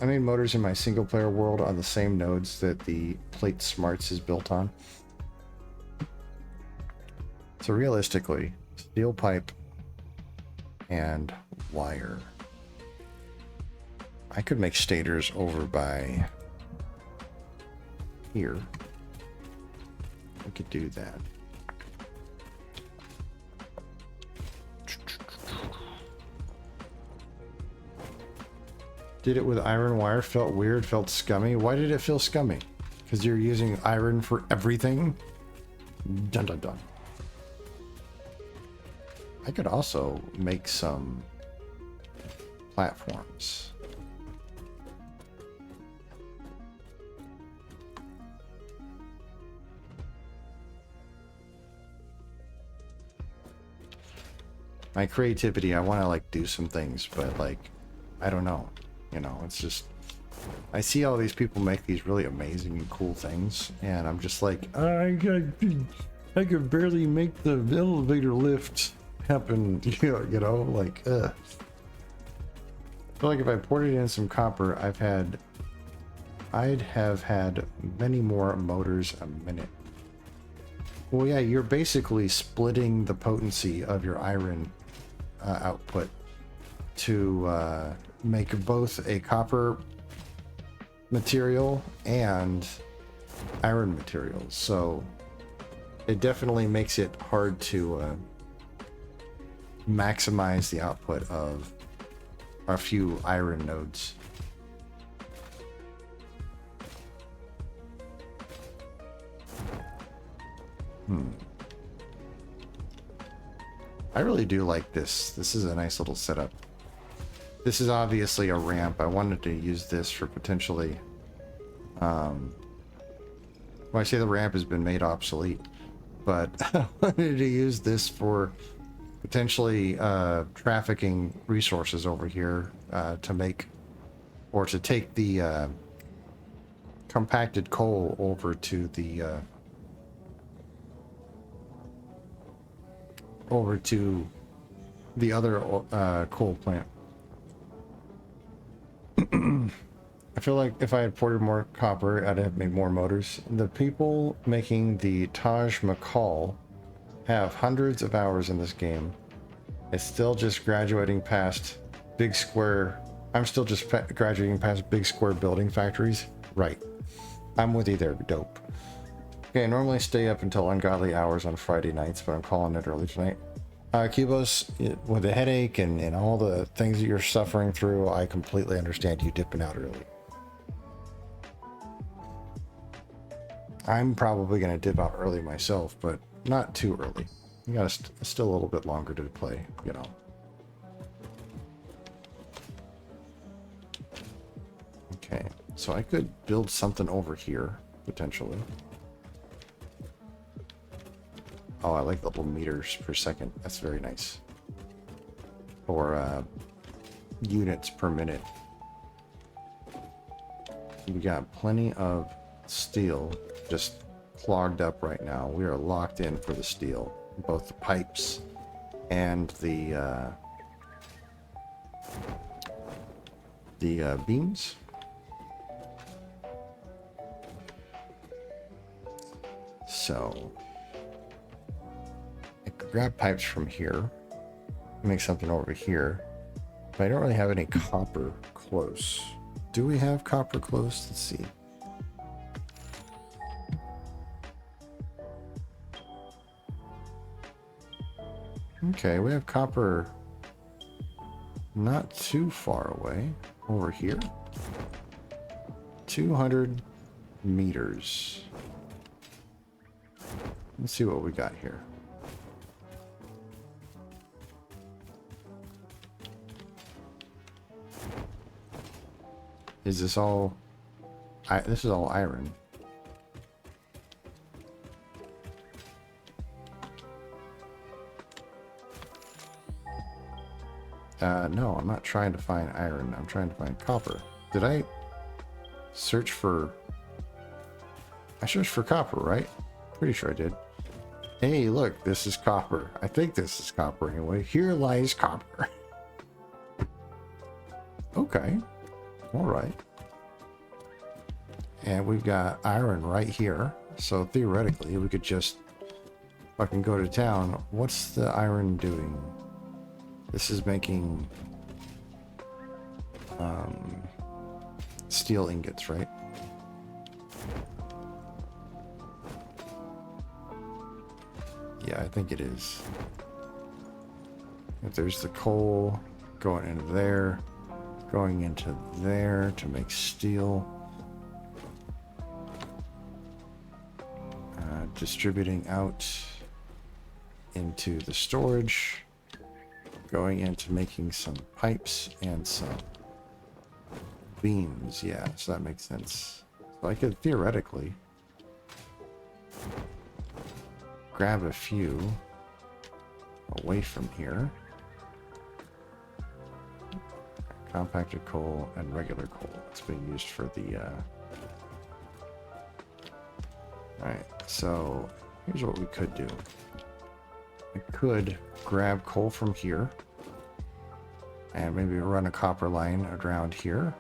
I made motors in my single player world on the same nodes that the Plate Smarts is built on. So realistically, steel pipe and wire. I could make stators over by here. We could do that. Did it with iron wire, felt weird, felt scummy. Why did it feel scummy? Because you're using iron for everything? Dun dun dun. I could also make some platforms. My creativity, I want to like do some things, but like, I don't know. You know, it's just, I see all these people make these really amazing and cool things, and I'm just like, I could barely make the elevator lift happen, you know, like, I feel like if I poured it in some copper, I'd have had many more motors a minute. Well, yeah, you're basically splitting the potency of your iron output to make both a copper material and iron materials. So it definitely makes it hard to maximize the output of a few iron nodes. I really do like this. This is a nice little setup. This is obviously a ramp. I wanted to use this for potentially... when I say the ramp has been made obsolete, but I wanted to use this for potentially trafficking resources over here to make... or to take the compacted coal over to the... over to the other coal plant. I feel like if I had ported more copper, I'd have made more motors. The people making the Taj Mahal have hundreds of hours in this game. It's still just graduating past big square... I'm still just graduating past big square building factories. Right. I'm with you there, dope. Okay, I normally stay up until ungodly hours on Friday nights, but I'm calling it early tonight. Cubos, with a headache and all the things that you're suffering through, I completely understand you dipping out early. I'm probably going to dip out early myself, but not too early. You got still a little bit longer to play, you know. Okay, so I could build something over here, potentially. Oh, I like the little meters per second. That's very nice. Or units per minute. We got plenty of steel just clogged up right now. We are locked in for the steel. Both the pipes and the beams. So... grab pipes from here, make something over here, but I don't really have any copper close. Do we have copper close? Let's see. Okay, we have copper not too far away. Over here. 200 meters. Let's see what we got here. Is this all... this is all iron. No, I'm not trying to find iron. I'm trying to find copper. Did I search for... I searched for copper, right? Pretty sure I did. Hey, look, this is copper. I think this is copper anyway. Here lies copper. Okay. All right. And we've got iron right here. So theoretically, we could just fucking go to town. What's the iron doing? This is making steel ingots, right? Yeah, I think it is. If there's the coal going into there, going into there to make steel, distributing out into the storage, going into making some pipes and some beams. Yeah, so that makes sense. So I could theoretically grab a few away from here. Compacted coal and regular coal. It's being used for the Alright, so here's what we could do. I could grab coal from here and maybe run a copper line around here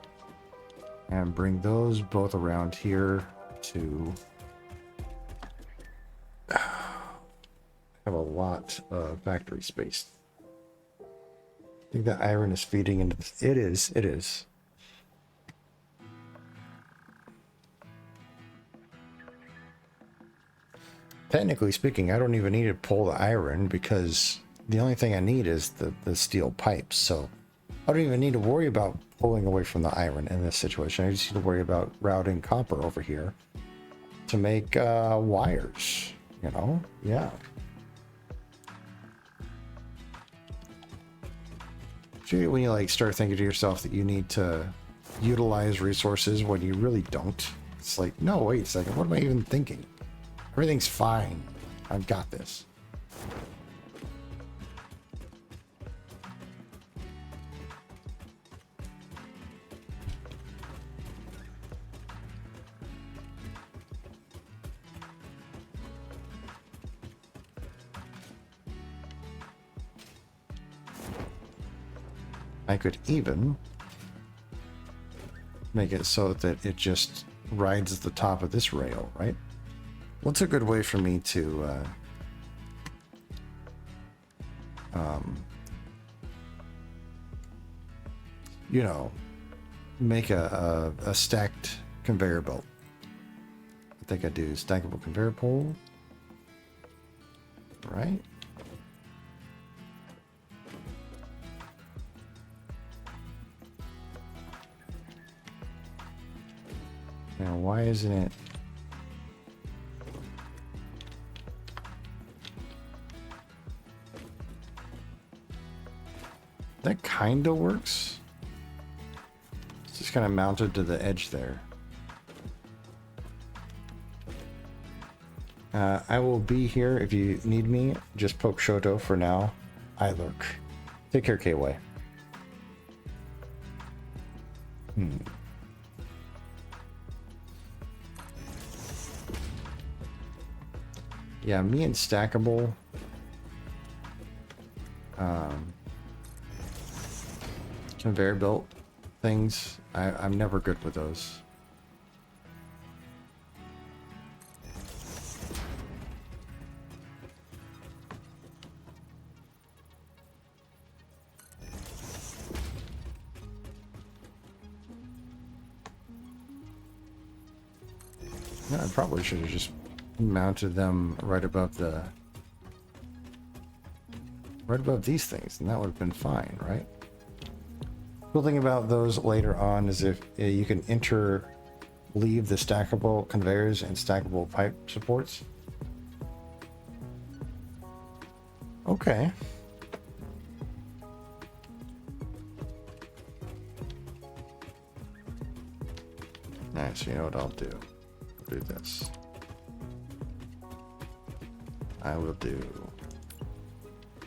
and bring those both around here to have a lot of factory space. I think that iron is feeding into this. It is. It is. Technically speaking, I don't even need to pull the iron because the only thing I need is the steel pipes. So I don't even need to worry about pulling away from the iron in this situation. I just need to worry about routing copper over here to make wires, you know? Yeah. See, when you like start thinking to yourself that you need to utilize resources when you really don't. It's like, no, wait a second, what am I even thinking? Everything's fine. I've got this. I could even make it so that it just rides the top of this rail, right? What's a good way for me to you know, make a stacked conveyor belt? I think I do stackable conveyor pole, right? Now, why isn't it? That kind of works. It's just kind of mounted to the edge there. I will be here if you need me. Just poke Shoto for now. I lurk. Take care, KY. Yeah, me and stackable conveyor belt things, I'm never good with those. Yeah, I probably should have just mounted them right above these things, and that would have been fine, right? Cool thing about those later on is if you can interleave the stackable conveyors and stackable pipe supports. Okay. Alright, so you know what I'll do? I'll do this. I will do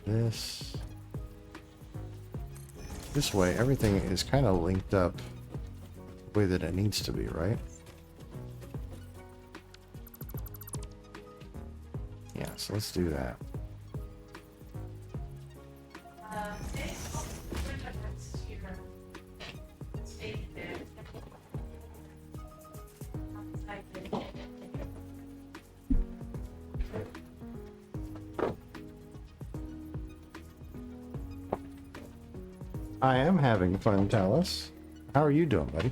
this. This way, everything is kind of linked up the way that it needs to be, right? Yeah, so let's do that. I am having fun, Talus. How are you doing, buddy?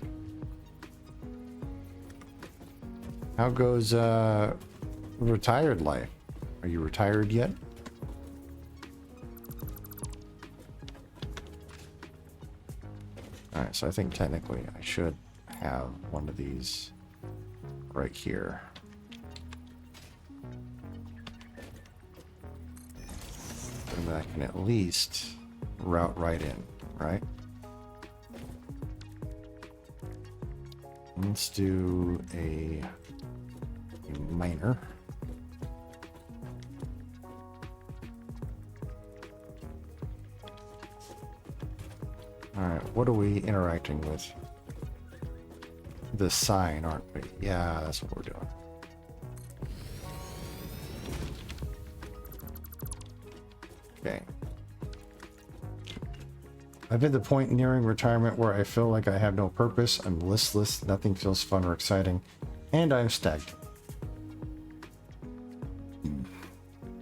How goes retired life? Are you retired yet? Alright, so I think technically I should have one of these right here. And that can at least route right in. Right. Let's do a miner. All right, what are we interacting with? The sign, aren't we? Yeah, that's what we're doing. Okay. I've hit the point nearing retirement where I feel like I have no purpose. I'm listless, nothing feels fun or exciting, and I'm stagnant.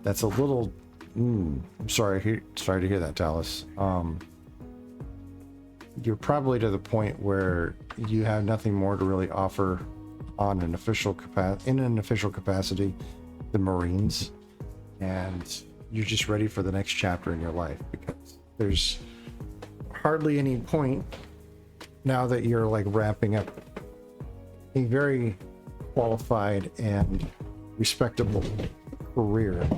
That's a little... I'm sorry to hear that, Talus. You're probably to the point where you have nothing more to really offer on an official capacity, the Marines, and you're just ready for the next chapter in your life, because there's hardly any point now that you're like wrapping up a very qualified and respectable career.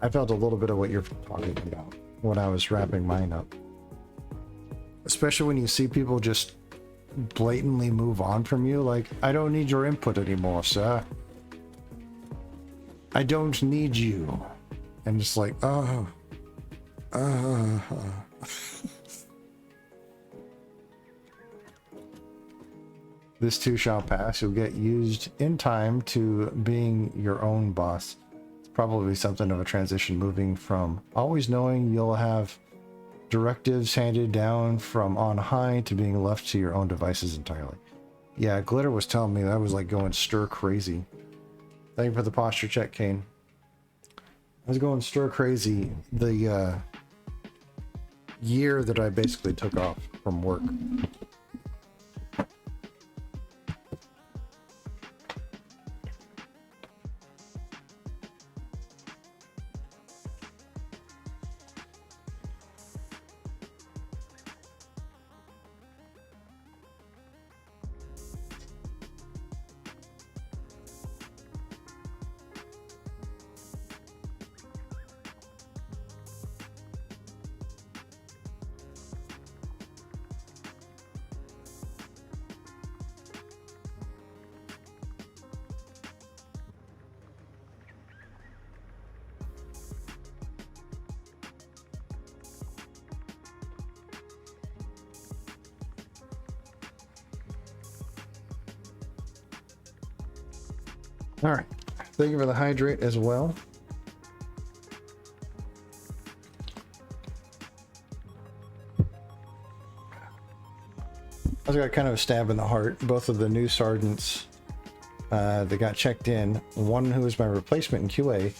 I felt a little bit of what you're talking about when I was wrapping mine up. especially when you see people just blatantly move on from you. Like, I don't need your input anymore, sir. I don't need you. And it's like, This too shall pass. You'll get used in time to being your own boss. It's probably something of a transition, moving from always knowing you'll have directives handed down from on high to being left to your own devices entirely. Yeah, Glitter was telling me that I was like going stir crazy. Thank you for the posture check, Kane. I was going stir crazy the year that I basically took off from work. All right. Thank you for the hydrate as well. I got kind of a stab in the heart. Both of the new sergeants that got checked in, one who was my replacement in QA,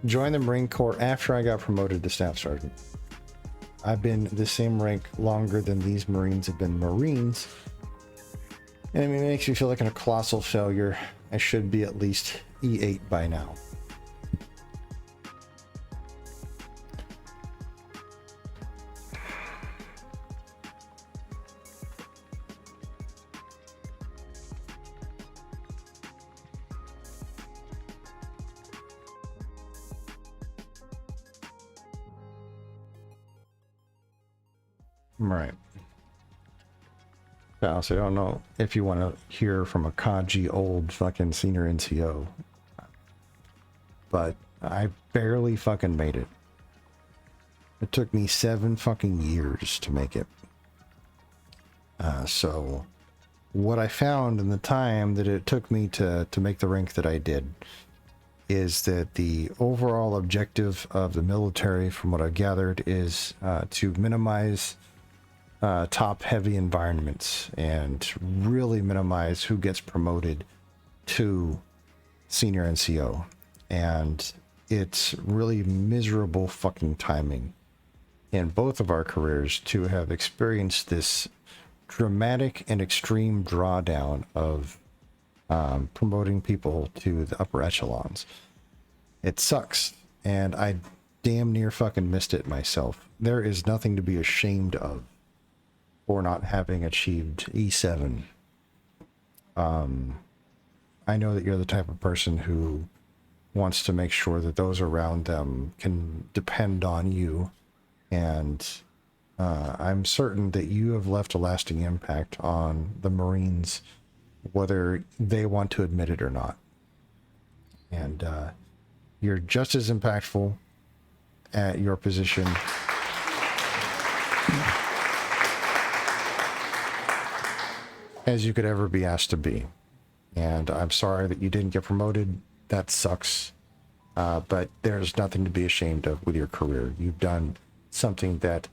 joined the Marine Corps after I got promoted to Staff Sergeant. I've been the same rank longer than these Marines have been Marines. And I mean, it makes me feel like a colossal failure. I should be at least E8 by now. Right. So I don't know if you want to hear from a Kaji old fucking senior NCO, but I barely fucking made it. It took me 7 fucking years to make it. So what I found in the time that it took me to make the rank that I did is that the overall objective of the military, from what I've gathered, is to minimize top heavy environments and really minimize who gets promoted to senior NCO. And it's really miserable fucking timing in both of our careers to have experienced this dramatic and extreme drawdown of promoting people to the upper echelons. It sucks, and I damn near fucking missed it myself. There is nothing to be ashamed of for not having achieved E7. I know that you're the type of person who wants to make sure that those around them can depend on you, and I'm certain that you have left a lasting impact on the Marines, whether they want to admit it or not. And you're just as impactful at your position as you could ever be asked to be. And I'm sorry that you didn't get promoted. That sucks. But there's nothing to be ashamed of with your career. You've done something that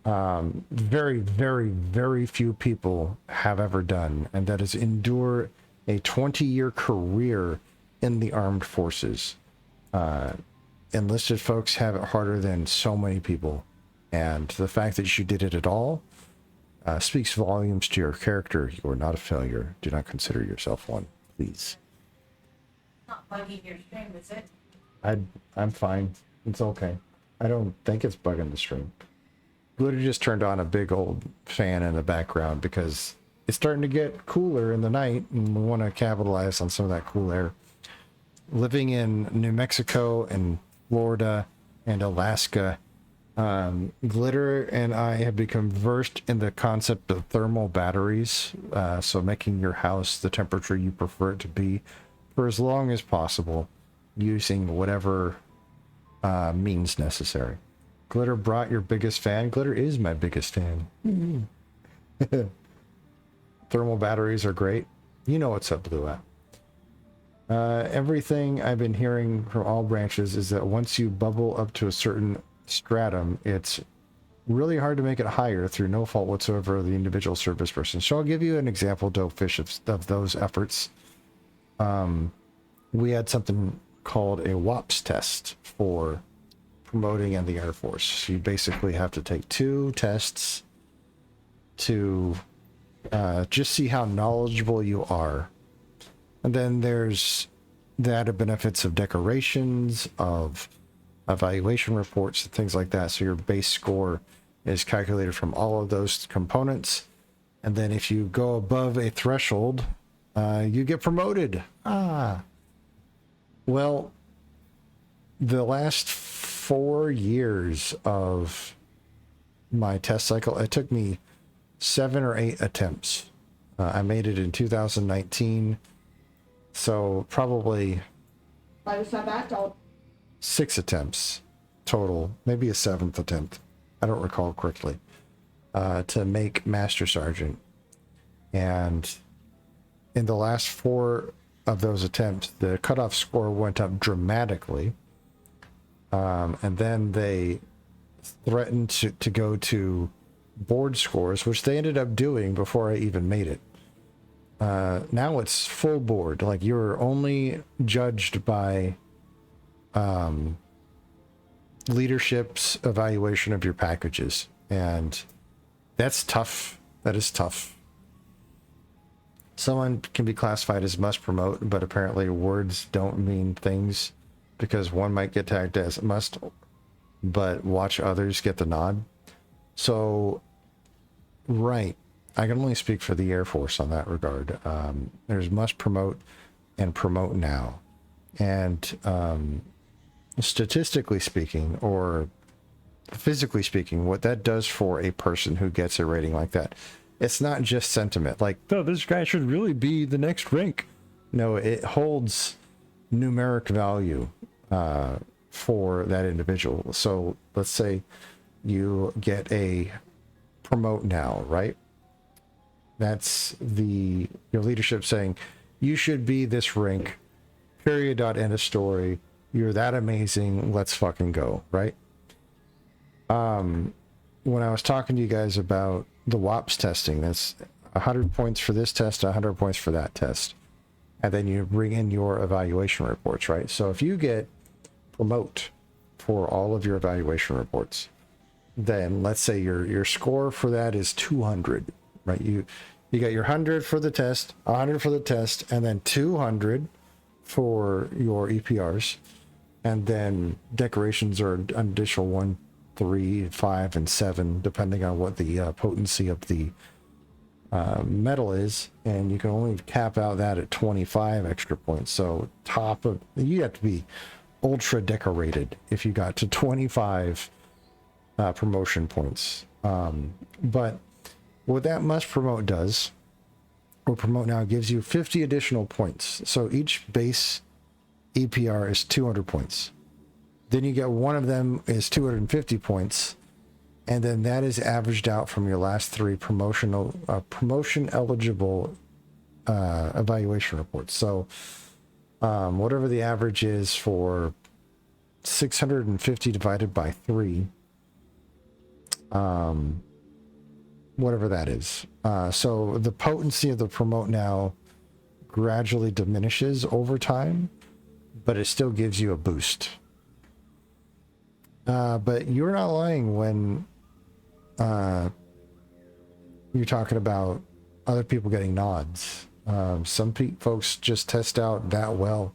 very, very, very few people have ever done, and that is endure a 20-year career in the armed forces. Enlisted folks have it harder than so many people, and the fact that you did it at all speaks volumes to your character. You are not a failure. Do not consider yourself one, please. Not bugging your stream, is it? I'm fine. It's okay. I don't think it's bugging the stream. Glitter just turned on a big old fan in the background because it's starting to get cooler in the night, and we want to capitalize on some of that cool air. Living in New Mexico and Florida and Alaska Glitter and I have become versed in the concept of thermal batteries, so making your house the temperature you prefer it to be for as long as possible, using whatever means necessary. Glitter brought your biggest fan. Glitter is my biggest fan. Thermal batteries are great. You know what's up, Blue App. Everything I've been hearing from all branches is that once you bubble up to a certain stratum, it's really hard to make it higher through no fault whatsoever of the individual service person. So I'll give you an example, Dopefish, of those efforts. We had something called a WAPS test for promoting in the Air Force. So you basically have to take 2 tests to just see how knowledgeable you are. And then there's the added benefits of decorations, of evaluation reports, and things like that. So your base score is calculated from all of those components. And then if you go above a threshold, you get promoted. Well, the last 4 years of my test cycle, it took me 7 or 8 attempts. I made it in 2019. So probably 6 attempts total, maybe a 7th attempt. I don't recall correctly, to make Master Sergeant. And in the last 4 of those attempts, the cutoff score went up dramatically. And then they threatened to go to board scores, which they ended up doing before I even made it. Now it's full board. Like, you're only judged by leadership's evaluation of your packages, and that's tough. That is tough. Someone can be classified as must promote, but apparently words don't mean things, because one might get tagged as must, but watch others get the nod. So, right. I can only speak for the Air Force on that regard. There's must promote and promote now. And statistically speaking, or physically speaking, what that does for a person who gets a rating like that, it's not just sentiment. Like, oh, this guy should really be the next rank. No, it holds numeric value for that individual. So let's say you get a promote now, right? That's your leadership saying, you should be this rank, period, dot, end of story. You're that amazing. Let's fucking go, right? When I was talking to you guys about the WAPS testing, that's 100 points for this test, 100 points for that test. And then you bring in your evaluation reports, right? So if you get promote for all of your evaluation reports, then let's say your score for that is 200. Right, you got your 100 for the test, 100 for the test, and then 200 for your EPRs, and then decorations are an additional 1, 3, 5, and 7, depending on what the potency of the metal is, and you can only cap out that at 25 extra points. So you have to be ultra decorated if you got to 25 promotion points. But what that must promote does, or promote now, gives you 50 additional points. So each base EPR is 200 points. Then you get one of them is 250 points. And then that is averaged out from your last 3 promotion eligible evaluation reports. So whatever the average is for 650 divided by 3, whatever that is. So the potency of the promote now gradually diminishes over time, but it still gives you a boost. But you're not lying when you're talking about other people getting nods. Some folks just test out that well.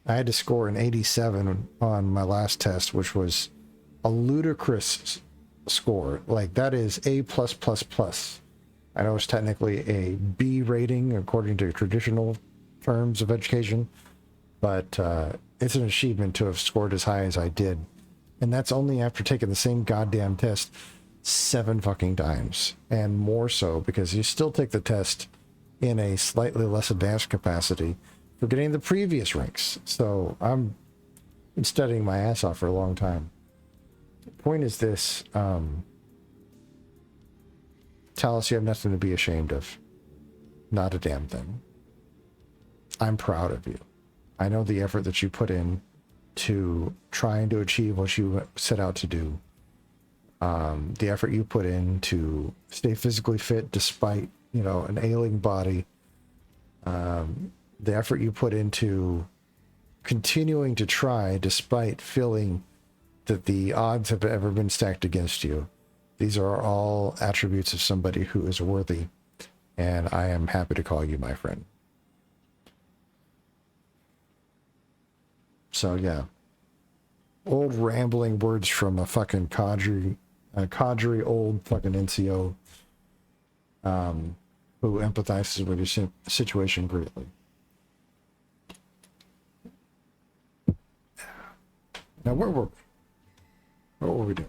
I had to score an 87 on my last test, which was a ludicrous score. Like, that is A+++. I know it's technically a B rating according to traditional terms of education, but it's an achievement to have scored as high as I did And that's only after taking the same goddamn test 7 fucking times. And more so because you still take the test in a slightly less advanced capacity for getting the previous ranks. So I'm been studying my ass off for a long time. Point is this, Talos, you have nothing to be ashamed of. Not a damn thing. I'm proud of you. I know the effort that you put in to trying to achieve what you set out to do. The effort you put in to stay physically fit despite, you know, an ailing body. The effort you put into continuing to try despite feeling that the odds have ever been stacked against you. These are all attributes of somebody who is worthy, and I am happy to call you my friend. So yeah, old rambling words from a fucking cadre old fucking NCO who empathizes with your situation greatly. Now what were we doing?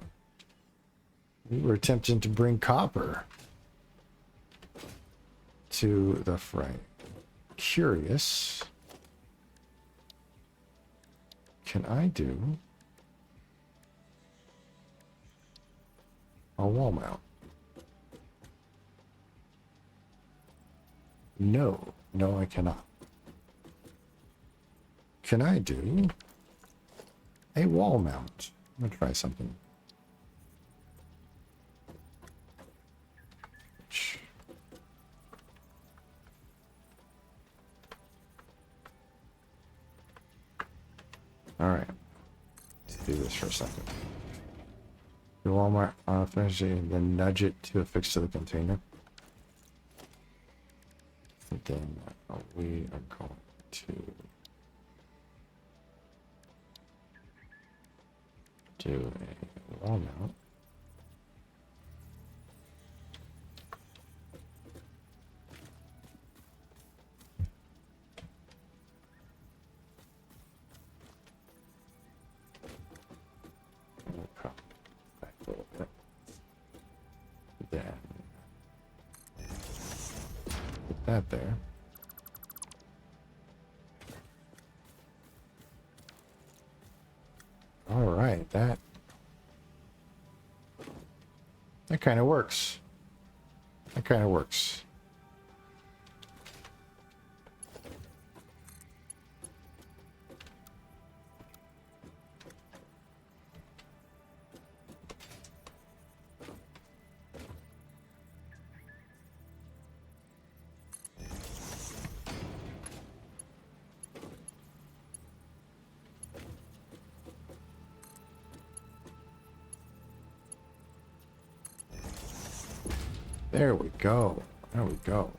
We were attempting to bring copper to the fray. Curious. Can I do a wall mount? No, I cannot. Can I do a wall mount? I'm gonna try something. All right, let's do this for a second. The Walmart finish and then nudge it to affix to the container. And then we are going to do a wall mount. Then put that there. All right, that kind of works. That kind of works. There we go. There we go.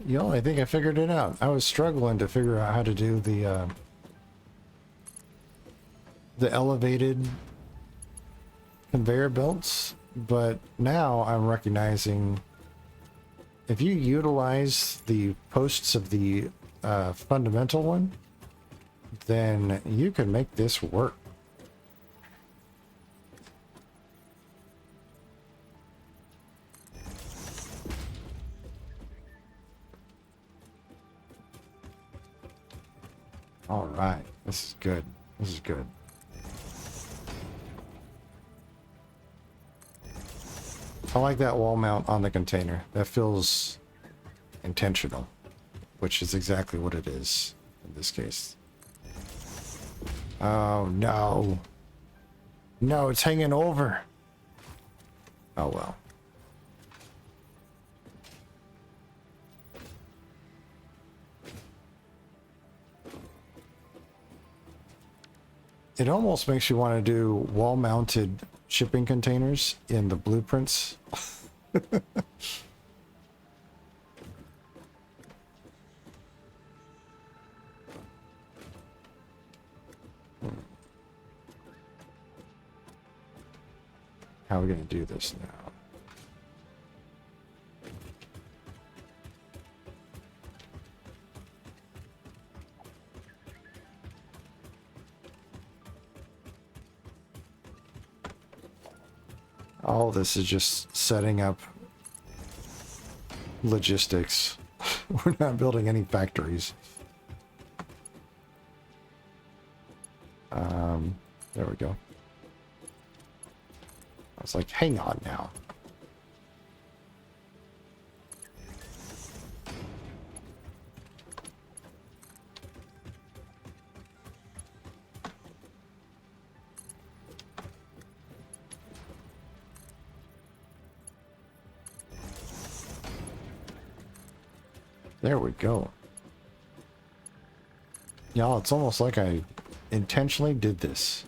You know, I think I figured it out. I was struggling to figure out how to do the elevated conveyor belts, but now I'm recognizing if you utilize the posts of the fundamental one, then you can make this work. All right, this is good. This is good. I like that wall mount on the container. That feels intentional, which is exactly what it is in this case. Oh, no. No, it's hanging over. Oh, well. It almost makes you want to do wall-mounted shipping containers in the blueprints. How are we going to do this now? All this is just setting up logistics. We're not building any factories. There we go. I was like, hang on now. There we go. Y'all, it's almost like I intentionally did this.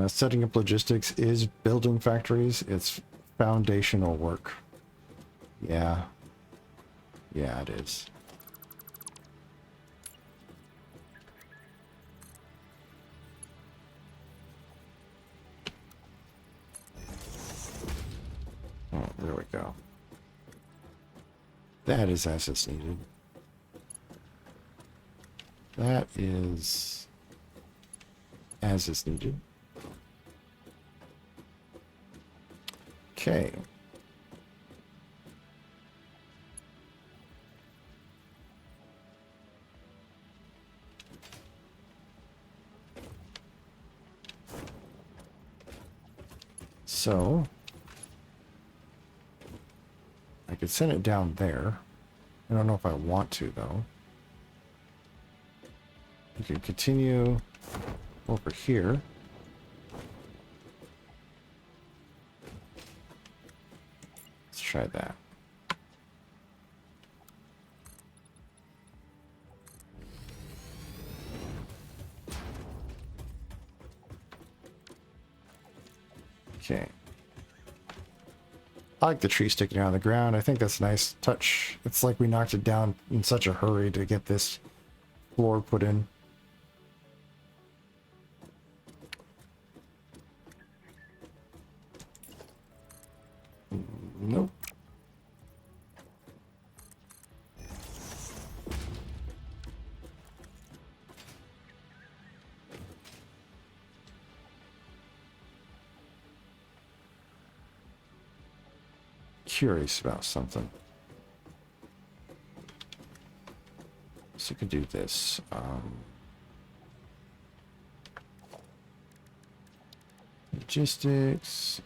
Setting up logistics is building factories. It's foundational work. Yeah. Yeah, it is. Oh, there we go. That is as it's needed. That is as is needed. Okay. So I could send it down there. I don't know if I want to, though. You can continue over here. Let's try that. Okay. I like the tree sticking out of the ground. I think that's a nice touch. It's like we knocked it down in such a hurry to get this floor put in. Nope. Curious about something. So you could do this. Logistics.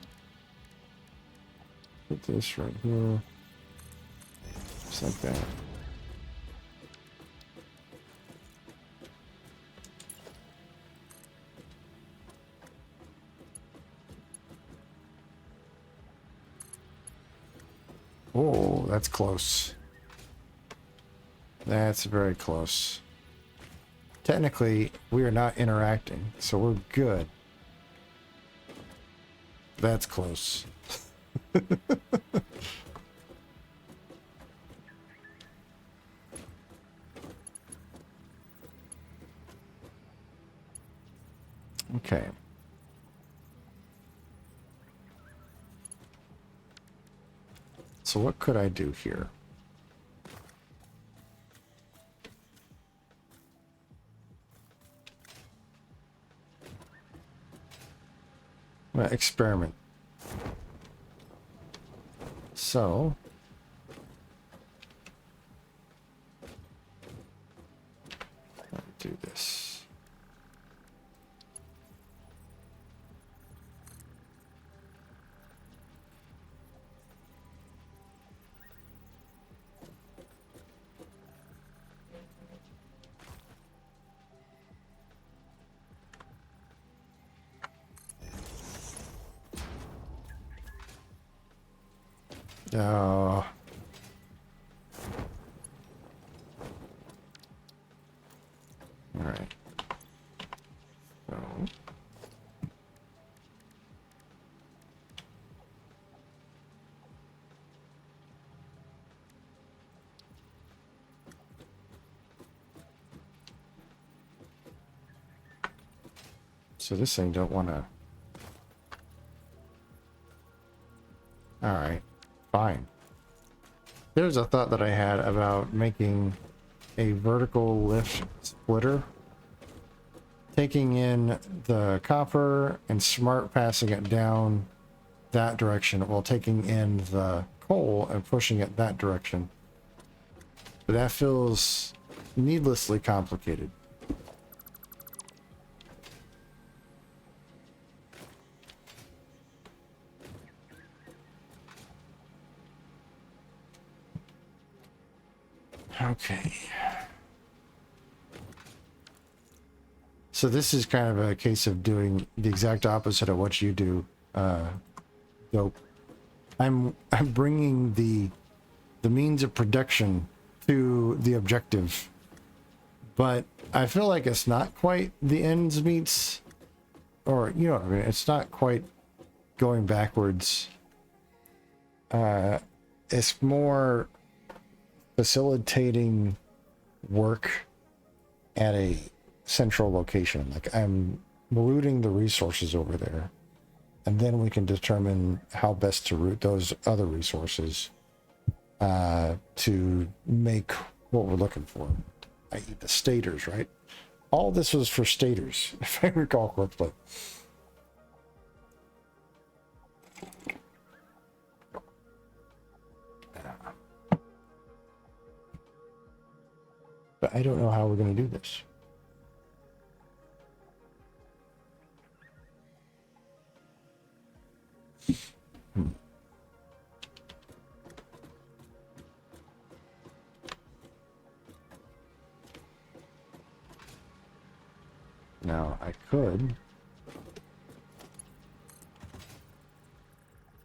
Put this right here. Just like that. Oh, that's close. That's very close. Technically, we are not interacting, so we're good. That's close. Okay. So what could I do here? I'm gonna experiment. So let's do this. Oh. All right. So this thing don't want to. All right. Fine. There's a thought that I had about making a vertical lift splitter taking in the copper and smart passing it down that direction while taking in the coal and pushing it that direction. But that feels needlessly complicated. Okay. So this is kind of a case of doing the exact opposite of what you do. Dope. I'm bringing the means of production to the objective, but I feel like it's not quite the ends meets, or you know what I mean. It's not quite going backwards. It's more facilitating work at a central location. Like I'm routing the resources over there, and then we can determine how best to route those other resources to make what we're looking for, i.e. the stators, right? All this was for stators, if I recall correctly. But I don't know how we're going to do this. Now, I could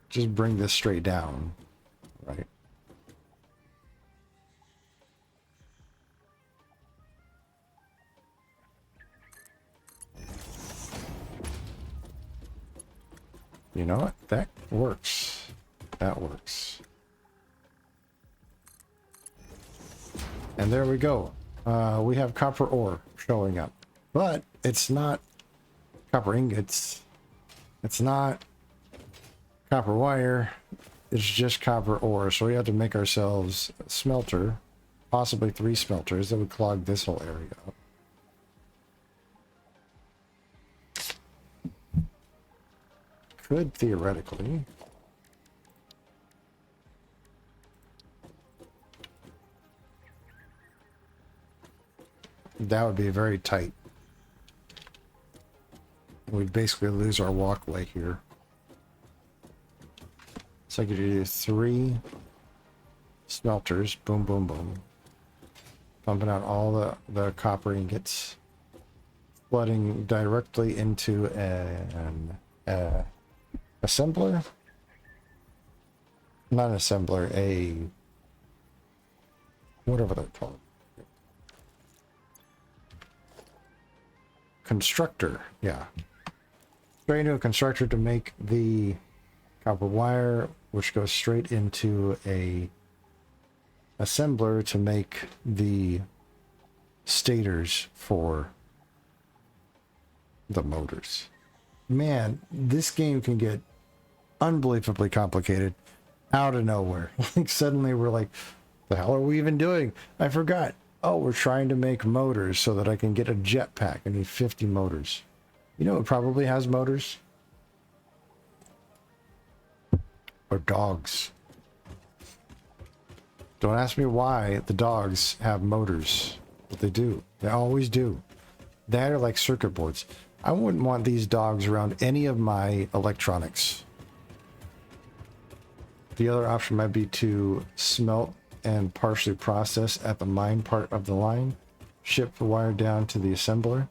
just bring this straight down, right? You know what? That works. That works. And there we go. We have copper ore showing up. But it's not copper ingots. It's not copper wire. It's just copper ore. So we have to make ourselves a smelter, possibly 3 smelters that would clog this whole area up. Could theoretically. That would be very tight. We'd basically lose our walkway here. So I could do 3 smelters. Boom, boom, boom. Pumping out all the copper ingots. Flooding directly into an assembler? Not an assembler, a... whatever they're called. Constructor, yeah. Straight into a constructor to make the copper wire, which goes straight into a assembler to make the stators for the motors. Man, this game can get unbelievably complicated out of nowhere. Like suddenly we're like, the hell are we even doing? I forgot. Oh, we're trying to make motors so that I can get a jetpack. I need 50 motors. You know, it probably has motors. Or dogs. Don't ask me why the dogs have motors. But they do. They always do. That are like circuit boards. I wouldn't want these dogs around any of my electronics. The other option might be to smelt and partially process at the mine part of the line. Ship the wire down to the assembler.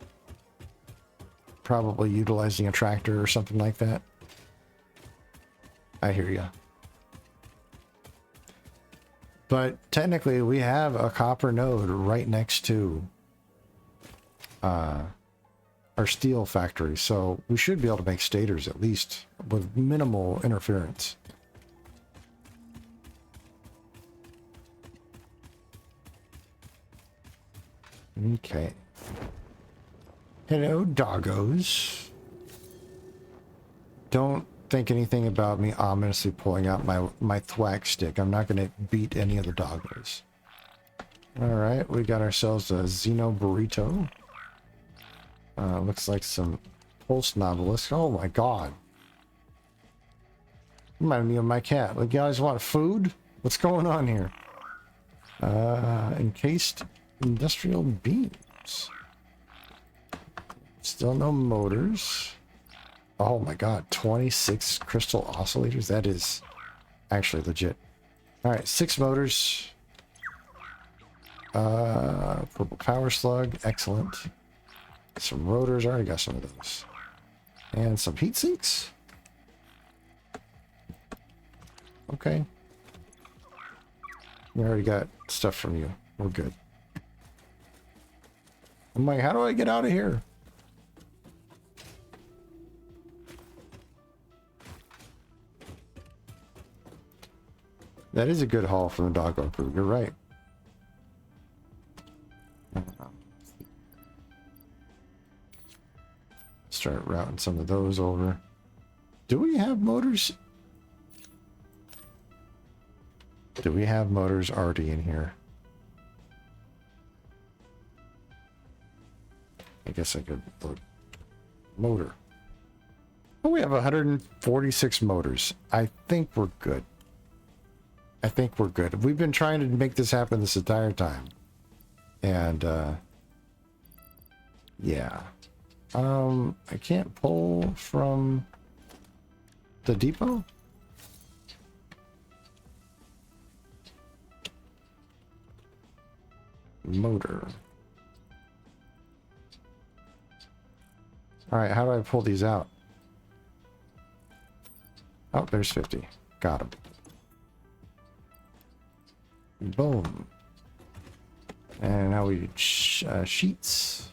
Probably utilizing a tractor or something like that. I hear ya. But technically we have a copper node right next to our steel factory, so we should be able to make stators at least with minimal interference. Okay. Hello, doggos. Don't think anything about me ominously pulling out my thwack stick. I'm not going to beat any of the doggos. Alright, we got ourselves a Xeno burrito. Looks like some pulse novelist. Oh my god. Reminded me of my cat. Like, you guys want food? What's going on here? Encased industrial beams. Still no motors. Oh my god, 26 crystal oscillators? That is actually legit. Alright, 6 motors. Purple power slug, excellent. Some rotors, I already got some of those. And some heat sinks. Okay. We already got stuff from you. We're good. I'm like, how do I get out of here? That is a good haul from the doggo crew. You're right. Start routing some of those over. Do we have motors? Do we have motors already in here? I guess I could look. Motor. Oh, we have 146 motors. I think we're good. I think we're good. We've been trying to make this happen this entire time. And, yeah. I can't pull from the depot? Motor. Alright, how do I pull these out? Oh, there's 50. Got them. Boom. And now we sheets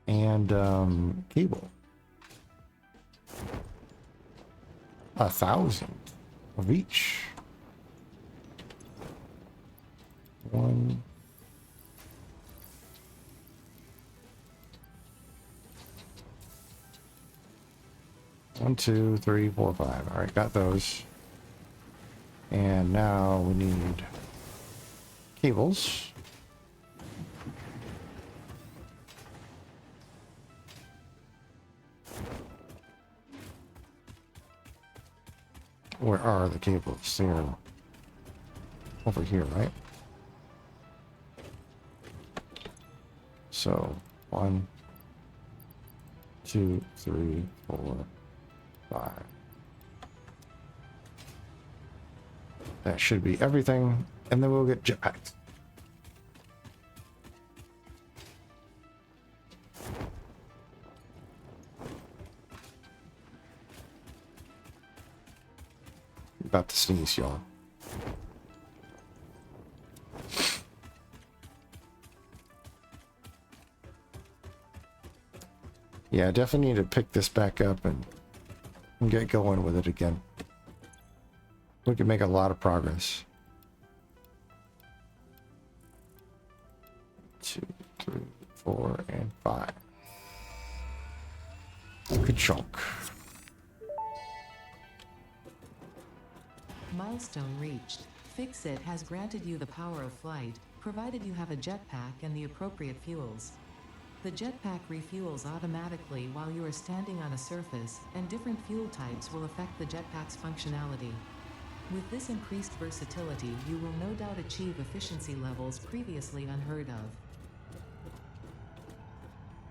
and cable. 1,000 of each. 1. One, 2, 3, 4, 5. All right, got those. And now we need cables. Where are the cables? They're over here, right? So 1, 2, 3, 4, 5. That should be everything, and then we'll get jetpacks. About to sneeze, y'all. Yeah, I definitely need to pick this back up and get going with it again. We can make a lot of progress. 2, 3, 4, and 5. Good chunk. Milestone reached. Fix-It has granted you the power of flight, provided you have a jetpack and the appropriate fuels. The jetpack refuels automatically while you are standing on a surface, and different fuel types will affect the jetpack's functionality. With this increased versatility, you will no doubt achieve efficiency levels previously unheard of.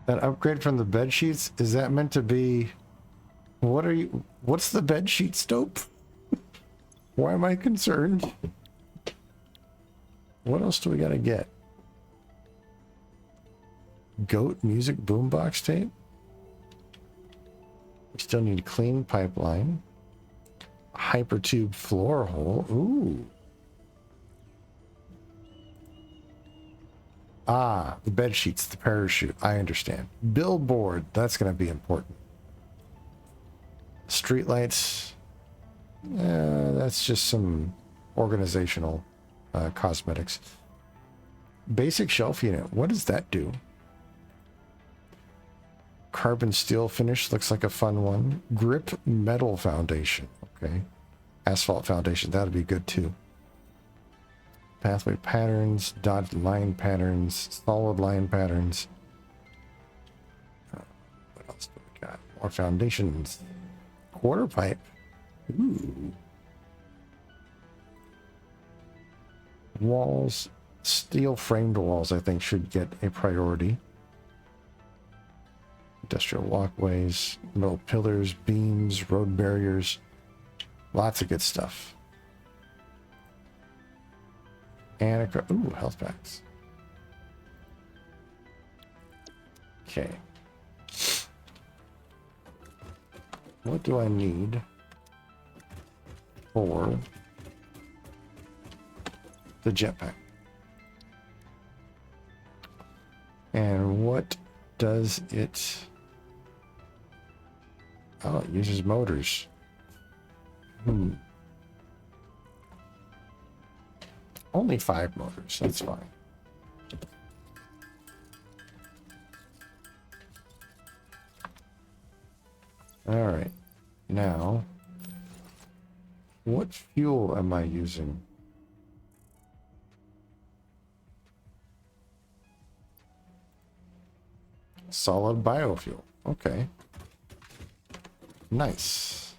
That upgrade from the bed sheets, is that meant to be... What's the bed sheet dope? Why am I concerned? What else do we gotta get? Goat music boombox tape? We still need clean pipeline. Hypertube floor hole. Ooh. Ah, the bed sheets, the parachute. I understand. Billboard. That's going to be important. Streetlights. That's just some organizational cosmetics. Basic shelf unit. What does that do? Carbon steel finish. Looks like a fun one. Grip metal foundation. Okay. Asphalt foundation. That'd be good too. Pathway patterns, dotted line patterns, solid line patterns. else do we got? More foundations. Quarter pipe. Ooh. Walls. Steel framed walls, I think, should get a priority. Industrial walkways, metal pillars, beams, road barriers. Lots of good stuff. And ooh, health packs. Okay. What do I need for the jetpack? And what does it... Oh, it uses motors. Only 5 motors, that's fine. Alright, now, what fuel am I using? Solid biofuel, okay. Nice.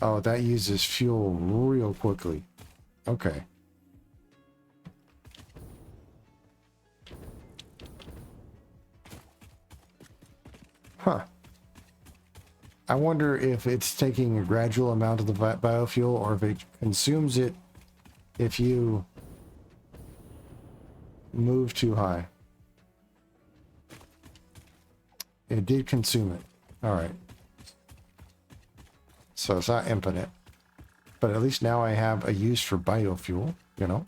Oh, that uses fuel real quickly. Okay. Huh. I wonder if it's taking a gradual amount of the biofuel or if it consumes it if you move too high. It did consume it. All right. So it's not infinite. But at least now I have a use for biofuel, you know.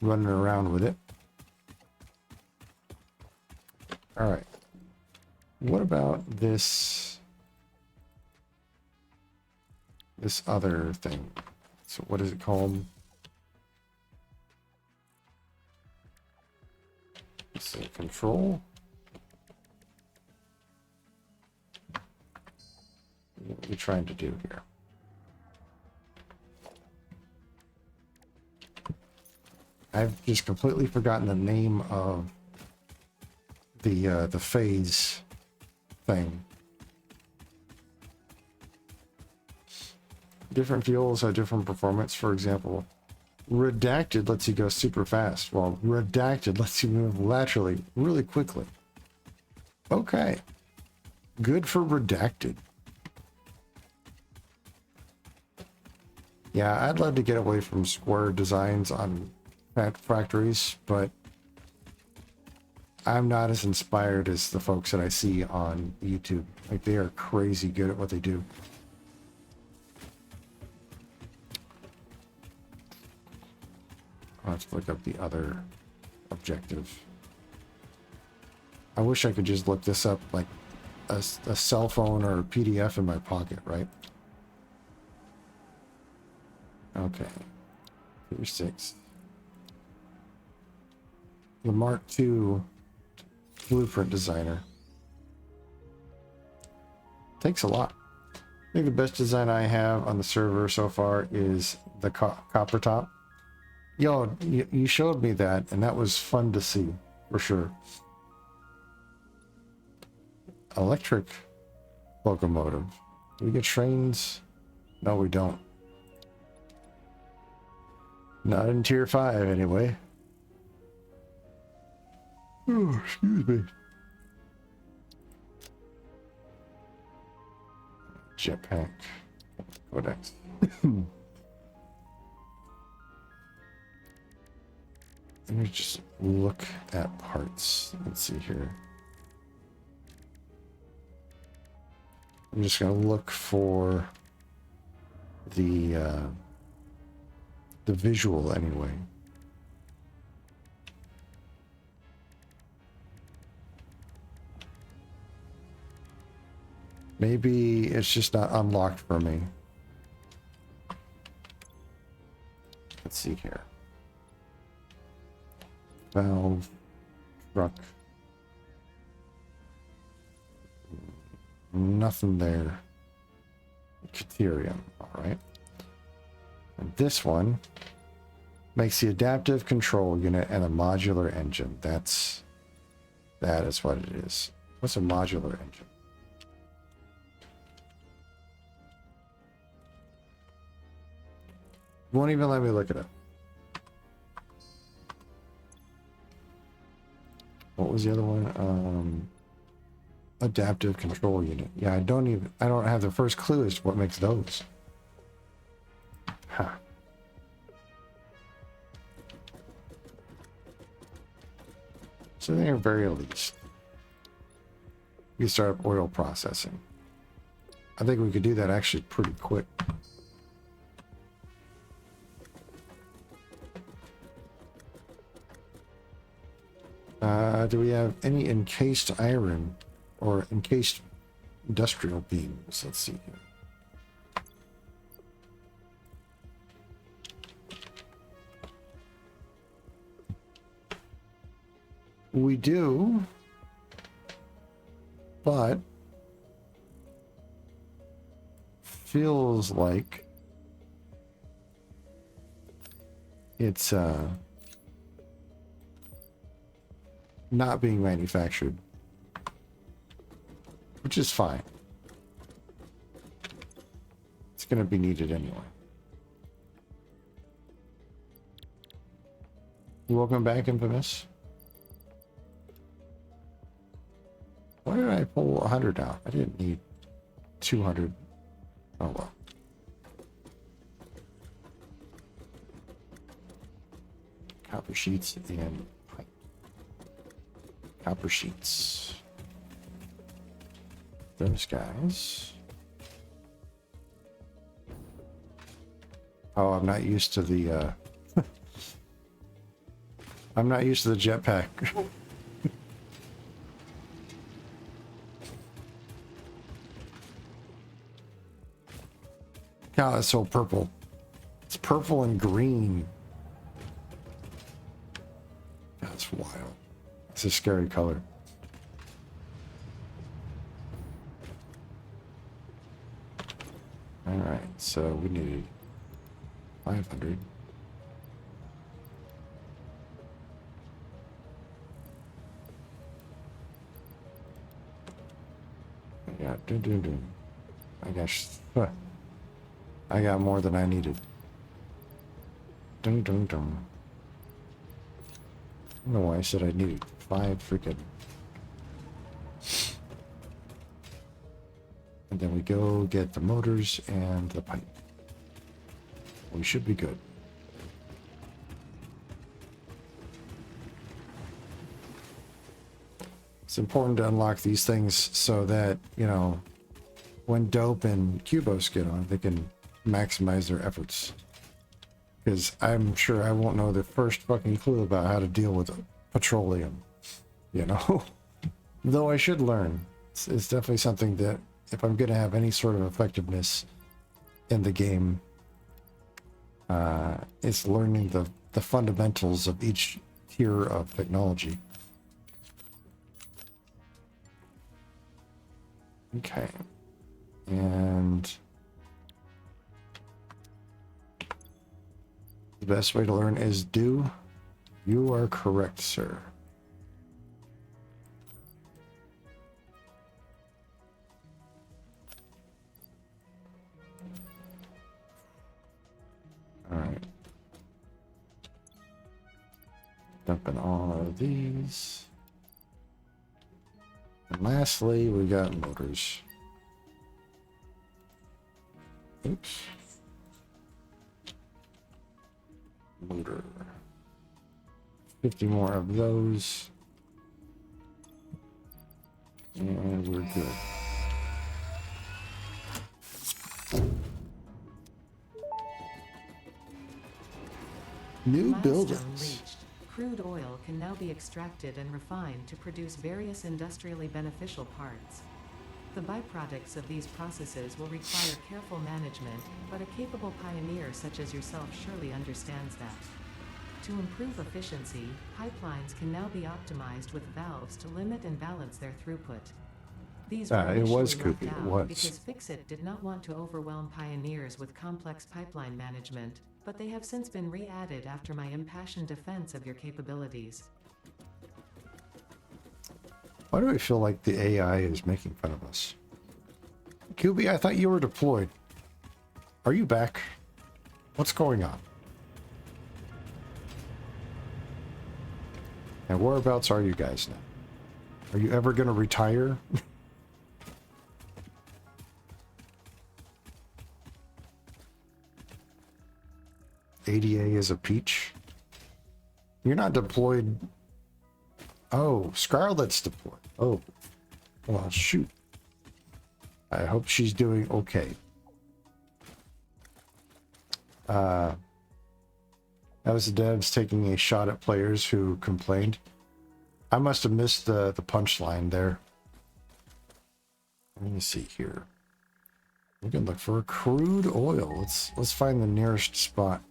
Running around with it. All right. What about this other thing? So what is it called? Let's see, control. What are you trying to do here? I've just completely forgotten the name of the phase thing. Different fuels have different performance. For example, redacted lets you go super fast, while redacted lets you move laterally really quickly. Okay. Good for redacted. Yeah, I'd love to get away from square designs on factories, but I'm not as inspired as the folks that I see on YouTube. Like, they are crazy good at what they do. I'll have to look up the other objective. I wish I could just look this up like a cell phone or a PDF in my pocket, right? Okay. Here's 6. The Mark II blueprint designer. Takes a lot. I think the best design I have on the server so far is the copper top. Yo, you showed me that, and that was fun to see, for sure. Electric locomotive. Do we get trains? No, we don't. Not in tier 5, anyway. Oh, excuse me. Jetpack. Codex. Let me just look at parts. Let's see here. I'm just going to look for the visual anyway. Maybe it's just not unlocked for me. Let's see here. Valve, truck. Nothing there. Caterium, all right. And this one Makes the adaptive control unit and a modular engine. That is what it is. What's a modular engine? Won't even let me look it up. What was the other one? Adaptive control unit. Yeah, I don't have the first clue as to what makes those. Huh. So at the very least, we start up oil processing. I think we could do that actually pretty quick. Do we have any encased iron or encased industrial beams? Let's see here. We do, but feels like it's not being manufactured, which is fine. It's going to be needed anyway. Welcome back, Infamous. Why did I pull 100 out? I didn't need 200. Oh well. Copper sheets and pipe. Copper sheets. Those guys. Oh, I'm not used to the I'm not used to the jetpack. God, it's so purple. It's purple and green. That's wild. It's a scary color. All right, so we needed 500. Yeah, I guess. I got more than I needed. Dun dun dun. I don't know why I said I needed 5 freaking. And then we go get the motors and the pipe. We should be good. It's important to unlock these things so that, you know, when Dope and Cubos get on, they can maximize their efforts. Because I'm sure I won't know the first fucking clue about how to deal with petroleum, you know? Though I should learn. It's definitely something that, if I'm going to have any sort of effectiveness in the game, it's learning the fundamentals of each tier of technology. Okay. And the best way to learn is do. You are correct, sir. All right. Dumping all of these. And lastly, we got motors. Oops. Motor. 50 more of those. And we're good. New Milestone buildings. reached. Crude oil can now be extracted and refined to produce various industrially beneficial parts. The byproducts of these processes will require careful management, but a capable pioneer such as yourself surely understands that. To improve efficiency, pipelines can now be optimized with valves to limit and balance their throughput. These were It was initially left Koopy, it out was. because Fixit did not want to overwhelm pioneers with complex pipeline management, but they have since been re-added after my impassioned defense of your capabilities. Why do I feel like the AI is making fun of us? QB, I thought you were deployed. Are you back? What's going on? And whereabouts are you guys now? Are you ever going to retire? ADA is a peach. You're not deployed. Oh, Scarlett's deployed. Oh, well, shoot. I hope she's doing okay. That was the devs taking a shot at players who complained. I must have missed the punchline there. Let me see here. We can look for crude oil. Let's find the nearest spot.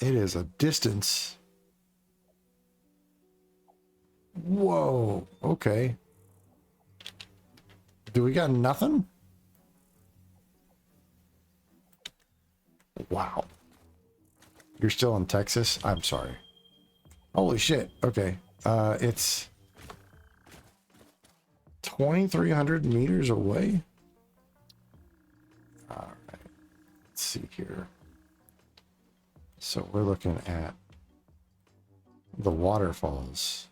It is a distance. Whoa. Okay. Do we got nothing? Wow. You're still in Texas? I'm sorry. Holy shit. Okay. It's 2,300 meters away. All right. Let's see here. So we're looking at the waterfalls.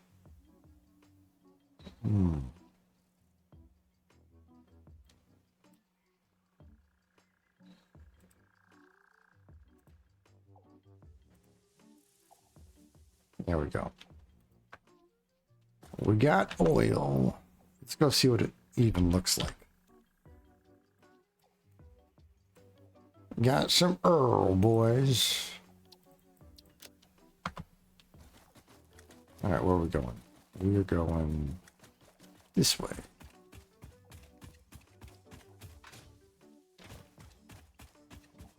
There we go. We got oil. Let's go see what it even looks like. Got some Earl, boys. All right, where are we going? We're going this way.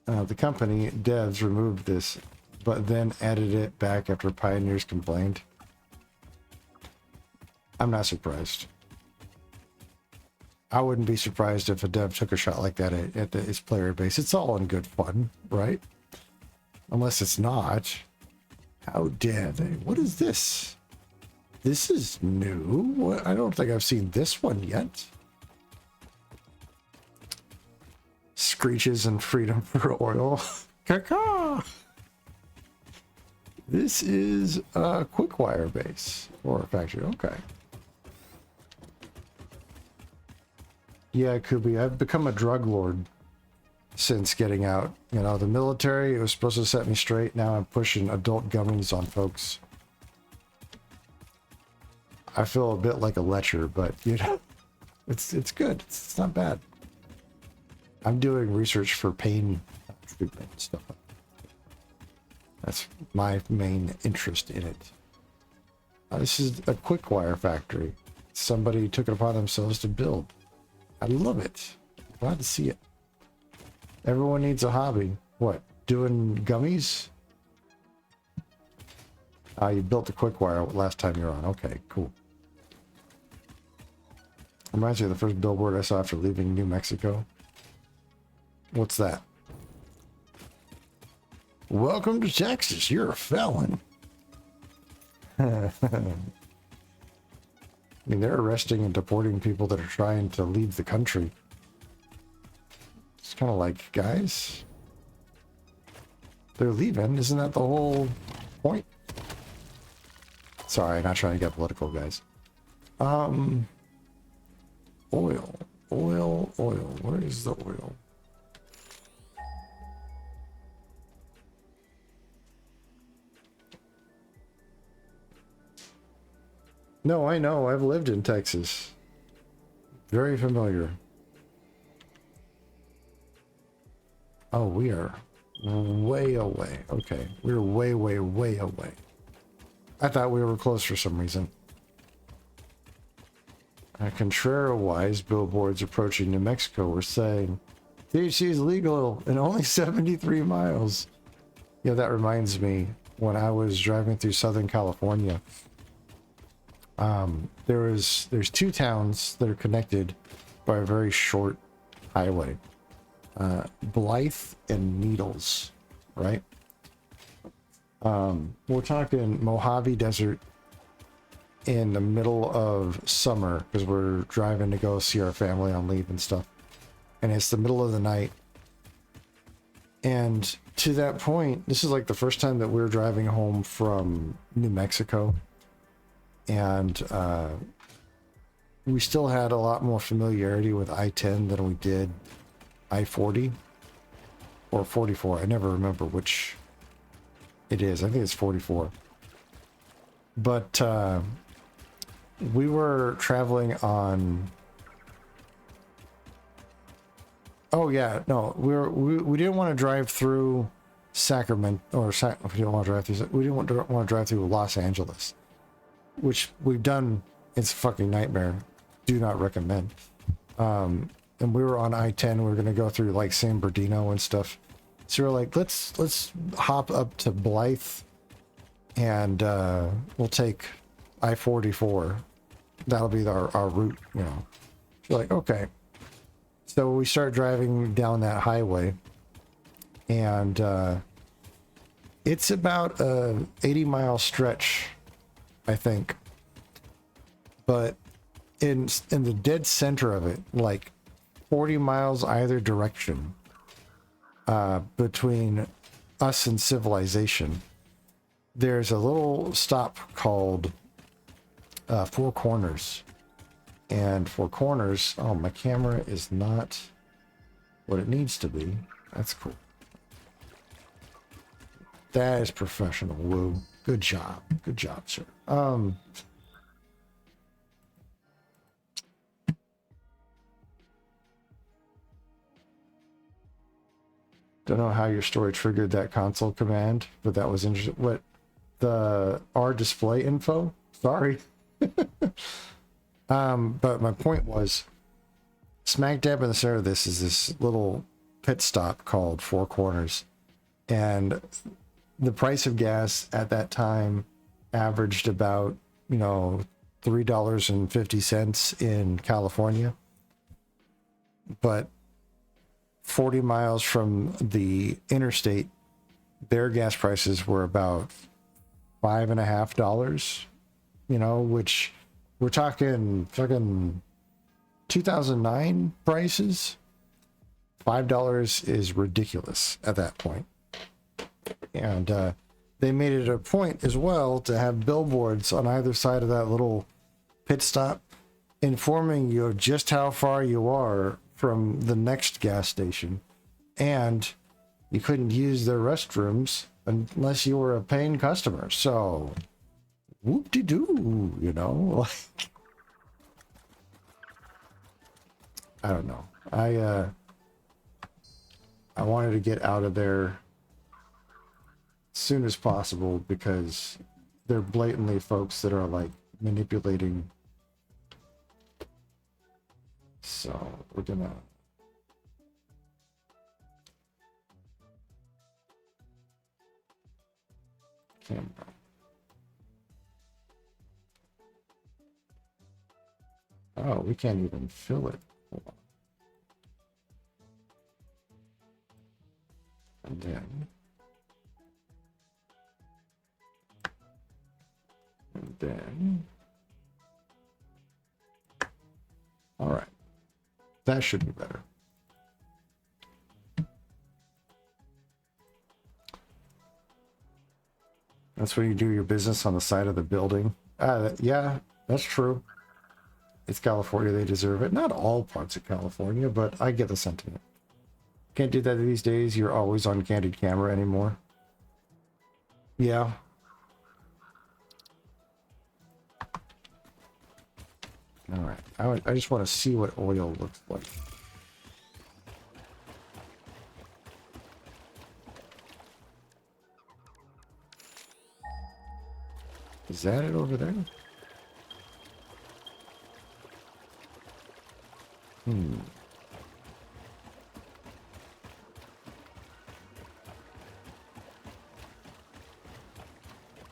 The company devs removed this, but then added it back after pioneers complained. I'm not surprised. I wouldn't be surprised if a dev took a shot like that at his player base. It's all in good fun, right? Unless it's not. How dare they? What is this? This is new. What? I don't think I've seen this one yet. Screeches and freedom for oil. Caca! This is a Quickwire base or a factory. Okay. Yeah, Kubi, I've become a drug lord since getting out. You know, the military, it was supposed to set me straight. Now I'm pushing adult gummies on folks. I feel a bit like a lecher, but you know, it's good. It's not bad. I'm doing research for pain treatment and stuff. That's my main interest in it. This is a Quickwire factory. Somebody took it upon themselves to build. I love it. Glad to see it. Everyone needs a hobby. What? Doing gummies? You built the Quickwire last time you were on. Okay, cool. Reminds me of the first billboard I saw after leaving New Mexico. What's that? Welcome to Texas. You're a felon. I mean, they're arresting and deporting people that are trying to leave the country. It's kind of like, guys, they're leaving. Isn't that the whole point? Sorry, not trying to get political, guys. Oil. Where is the oil? No, I know. I've lived in Texas. Very familiar. Oh, we are way away. Okay, we're way away. I thought we were close for some reason. Contrary-wise, billboards approaching New Mexico were saying, THC is legal in only 73 miles. Yeah, that reminds me, when I was driving through Southern California, there's two towns that are connected by a very short highway. Blythe and Needles, right? We're talking Mojave Desert in the middle of summer because we're driving to go see our family on leave and stuff. And it's the middle of the night. And to that point, this is like the first time that we're driving home from New Mexico. And we still had a lot more familiarity with I-10 than we did I-40 or 44. I never remember which it is. I think it's 44. But we were traveling on... Oh yeah, no, we didn't want to drive through Sacramento, or we didn't want to drive through. We didn't want to drive through Los Angeles, which we've done. It's a fucking nightmare. Do not recommend. And we were on I-10. We were gonna go through like San Bernardino and stuff. So we're like, let's hop up to Blythe, and we'll take I-44. That'll be our route, you know. So like, okay. So we start driving down that highway, and it's about a 80-mile stretch, I think. But in the dead center of it, like 40 miles either direction, between us and civilization, there's a little stop called Four Corners. And Four Corners, oh, my camera is not what it needs to be. That's cool. That is professional, Woo. Good job. Good job, sir. Don't know how your story triggered that console command, but that was interesting. What? The R display info? Sorry. But my point was, smack dab in the center of this is this little pit stop called Four Corners. And the price of gas at that time averaged about, you know, $3.50 in California. But 40 miles from the interstate, their gas prices were about $5.50, you know, which we're talking fucking 2009 prices. $5 is ridiculous at that point. And they made it a point as well to have billboards on either side of that little pit stop informing you of just how far you are from the next gas station. And you couldn't use their restrooms unless you were a paying customer. So, whoop-de-doo, you know? I don't know. I wanted to get out of there as soon as possible because they're blatantly folks that are like manipulating. So we're gonna camera. Oh, we can't even fill it. Hold on. And then, all right, that should be better. That's when you do your business on the side of the building. Yeah, that's true. It's California, they deserve it. Not all parts of California, but I get the sentiment. Can't do that these days. You're always on candid camera anymore. Yeah. All right. I just want to see what oil looks like. Is that it over there?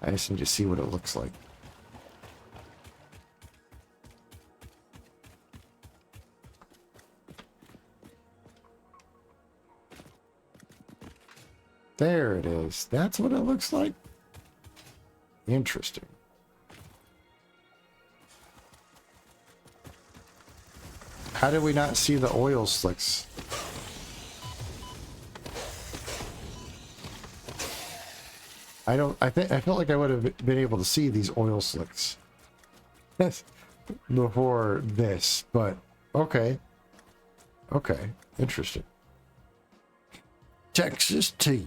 I just need to see what it looks like. There it is. That's what it looks like. Interesting. How did we not see the oil slicks? I felt like I would have been able to see these oil slicks before this, but okay. Okay, interesting. Texas tea.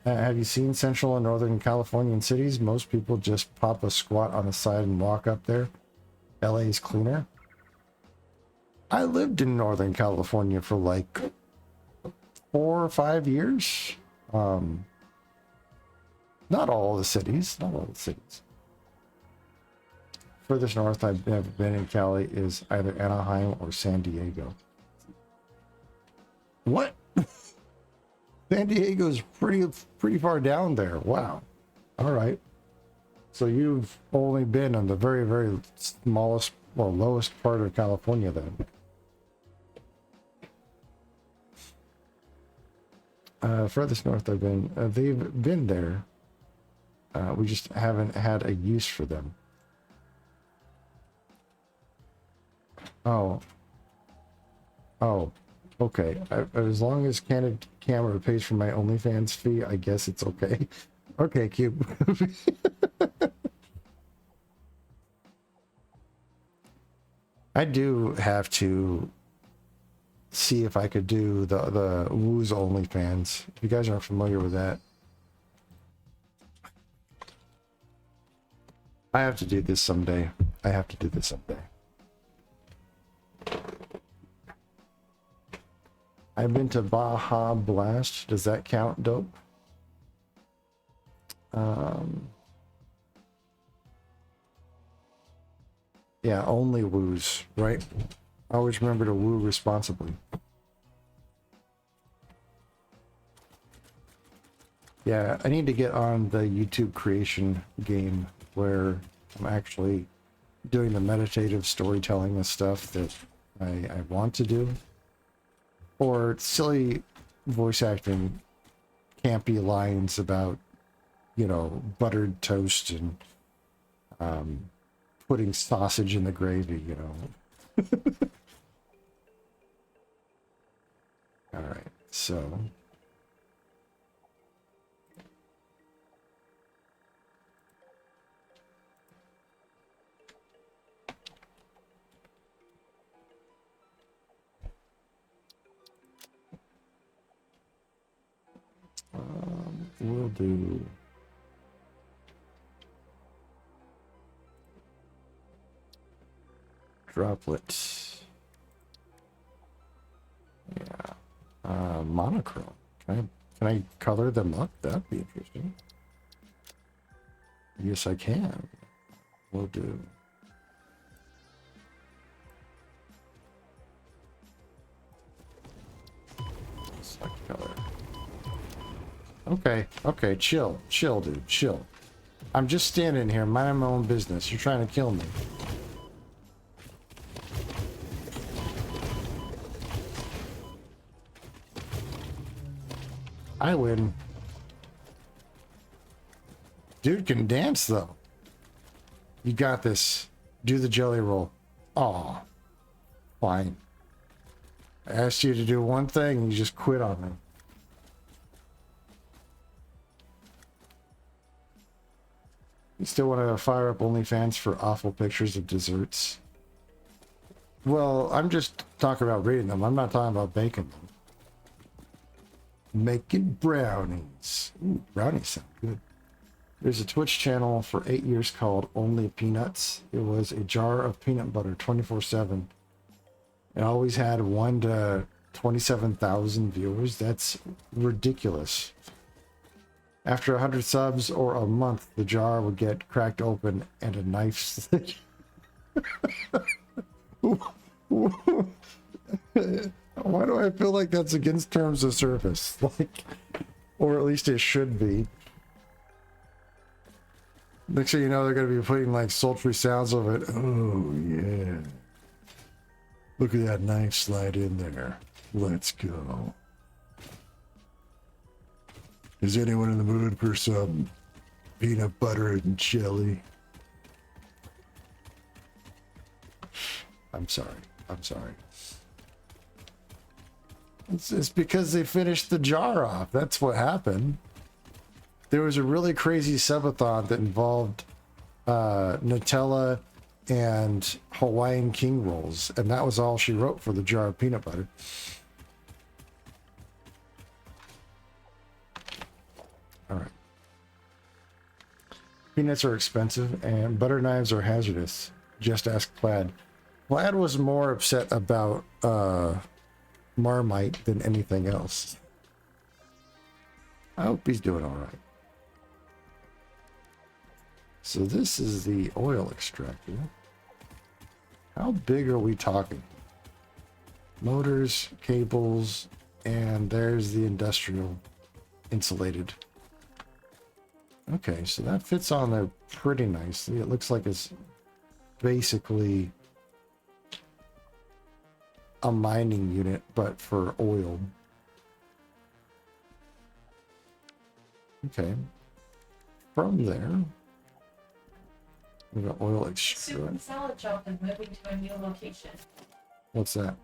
Have you seen Central and Northern Californian cities? Most people just pop a squat on the side and walk up there. LA's cleaner. I lived in Northern California for like 4 or 5 years. Not all the cities. Not all the cities. Furthest north I've ever been in Cali is either Anaheim or San Diego. What? San Diego's pretty far down there. Wow. All right. So you've only been on the very, very smallest or lowest part of California then. Furthest north I've been, they've been there. We just haven't had a use for them. Oh. Oh. Okay. As long as Candid Camera pays for my OnlyFans fee, I guess it's okay. Okay, Cube. I do have to see if I could do the Woo's OnlyFans. If you guys aren't familiar with that. I have to do this someday. I have to do this someday. I've been to Baja Blast. Does that count, dope? Yeah, only woos, right? Always remember to woo responsibly. Yeah, I need to get on the YouTube creation game where I'm actually doing the meditative storytelling and stuff that I want to do. Or silly voice acting, campy lines about, you know, buttered toast and putting sausage in the gravy, you know. All right, so. We'll do droplets. Yeah. Monochrome. Can I color them up? That'd be interesting. Yes, I can. We'll do. Select color. Okay, chill, dude, chill. I'm just standing here, minding my own business. You're trying to kill me. I win. Dude can dance, though. You got this. Do the jelly roll. Aw. Fine. I asked you to do one thing, and you just quit on me. You still want to fire up OnlyFans for awful pictures of desserts? Well, I'm just talking about reading them. I'm not talking about baking them. Making brownies. Ooh, brownies sound good. There's a Twitch channel for 8 years called Only Peanuts. It was a jar of peanut butter 24/7. It always had 1 to 27,000 viewers. That's ridiculous. After 100 subs or a month, the jar would get cracked open and a knife stick. Why do I feel like that's against terms of service? Like, or at least it should be. Next thing you know, they're going to be putting like sultry sounds of it. Oh, yeah. Look at that knife slide in there. Let's go. Is anyone in the mood for some peanut butter and jelly? I'm sorry. I'm sorry. It's because they finished the jar off. That's what happened. There was a really crazy subathon that involved Nutella and Hawaiian King rolls, and that was all she wrote for the jar of peanut butter. All right. Peanuts are expensive, and butter knives are hazardous. Just ask Plaid. Plaid was more upset about Marmite than anything else. I hope he's doing all right. So this is the oil extractor. How big are we talking? Motors, cables, and there's the industrial insulated. Okay, so that fits on there pretty nicely. It looks like it's basically a mining unit, but for oil. Okay. From there, we got oil Soup extract. and salad shop is moving to a new location. What's that?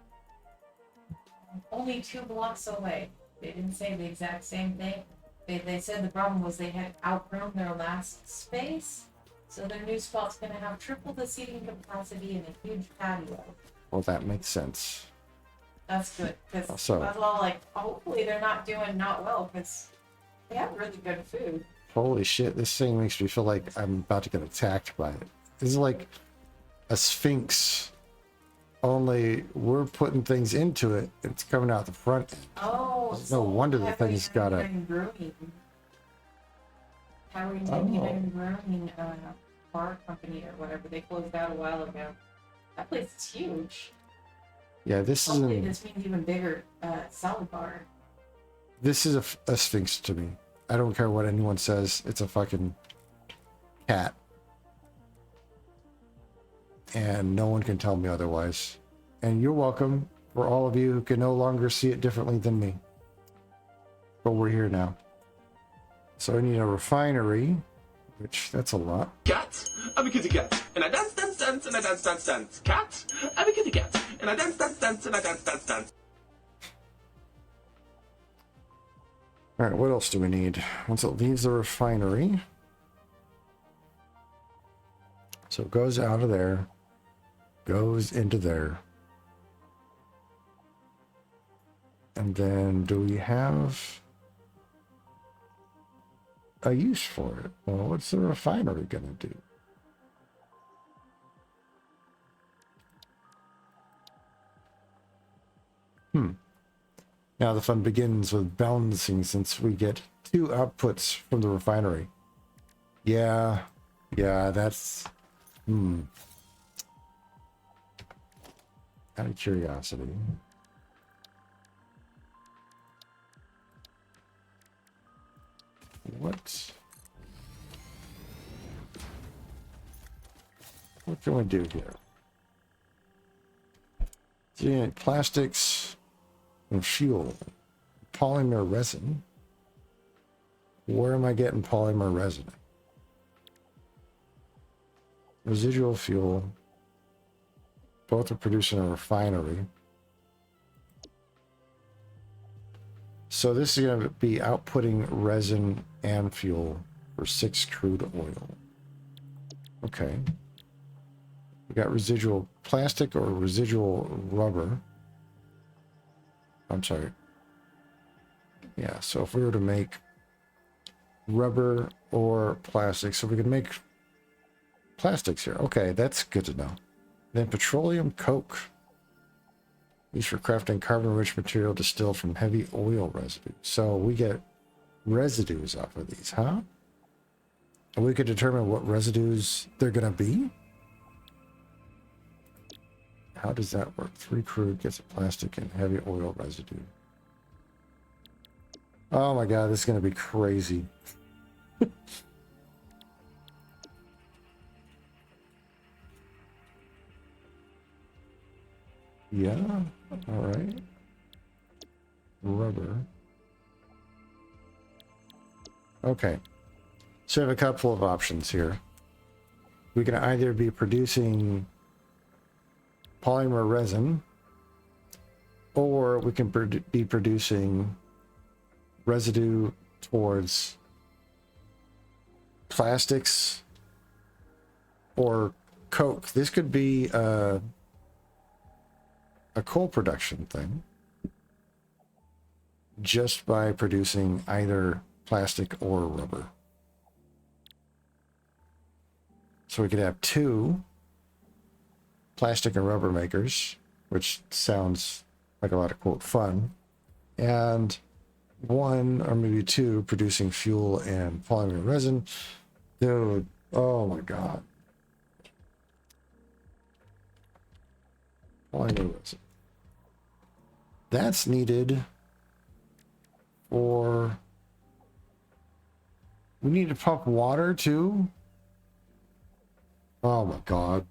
Only 2 blocks away. They didn't say the exact same thing. They said the problem was they had outgrown their last space, so their new spot's going to have triple the seating capacity and a huge patio. Well, that makes sense. That's good, because So- I was all like, hopefully they're not doing not well, because they have really good food. Holy shit, this thing makes me feel like I'm about to get attacked by it. This is like a sphinx, only we're putting things into it. It's coming out the front. Oh, No wonder the Harry thing's got a- and Brewing. Harry Oh. and Brewing bar company or whatever. They closed out a while ago. That place is huge. Yeah, this Hopefully isn't. this means even bigger salad bar. This is a sphinx to me. I don't care what anyone says. It's a fucking cat. And no one can tell me otherwise. And you're welcome for all of you who can no longer see it differently than me. But we're here now. So I need a refinery, which that's a lot. Cat, I'm a kitty cat, and I dance, dance, dance, and I dance, dance, dance. Cat, I'm a kitty cat, and I dance, dance, dance, and I dance, dance, dance. All right, what else do we need? Once it leaves the refinery. So it goes out of there, goes into there. And then do we have a use for it? Well, what's the refinery going to do? Now the fun begins with balancing, since we get 2 outputs from the refinery. Yeah, that's... Out of curiosity. What can we do here? See, plastics and fuel. Polymer resin. Where am I getting polymer resin? Residual fuel. Both are produced in a refinery. So this is going to be outputting resin and fuel for 6 crude oil. Okay. We got residual plastic or residual rubber. I'm sorry. Yeah, so if we were to make rubber or plastic, so we could make plastics here. Okay, that's good to know. Then petroleum coke. Used for crafting carbon-rich material distilled from heavy oil residue. So we get residues off of these, huh? And we could determine what residues they're going to be? How does that work? 3 crude gets a plastic and heavy oil residue. Oh my god, this is going to be crazy. Yeah, all right. Rubber. Okay. So we have a couple of options here. We can either be producing polymer resin, or we can be producing residue towards plastics or coke. This could be a coal production thing just by producing either plastic or rubber. So we could have 2 plastic and rubber makers, which sounds like a lot of quote fun, and 1 or maybe 2 producing fuel and polymer resin. Dude, oh my god. Polymer resin. That's needed for... We need to pump water too? Oh my god.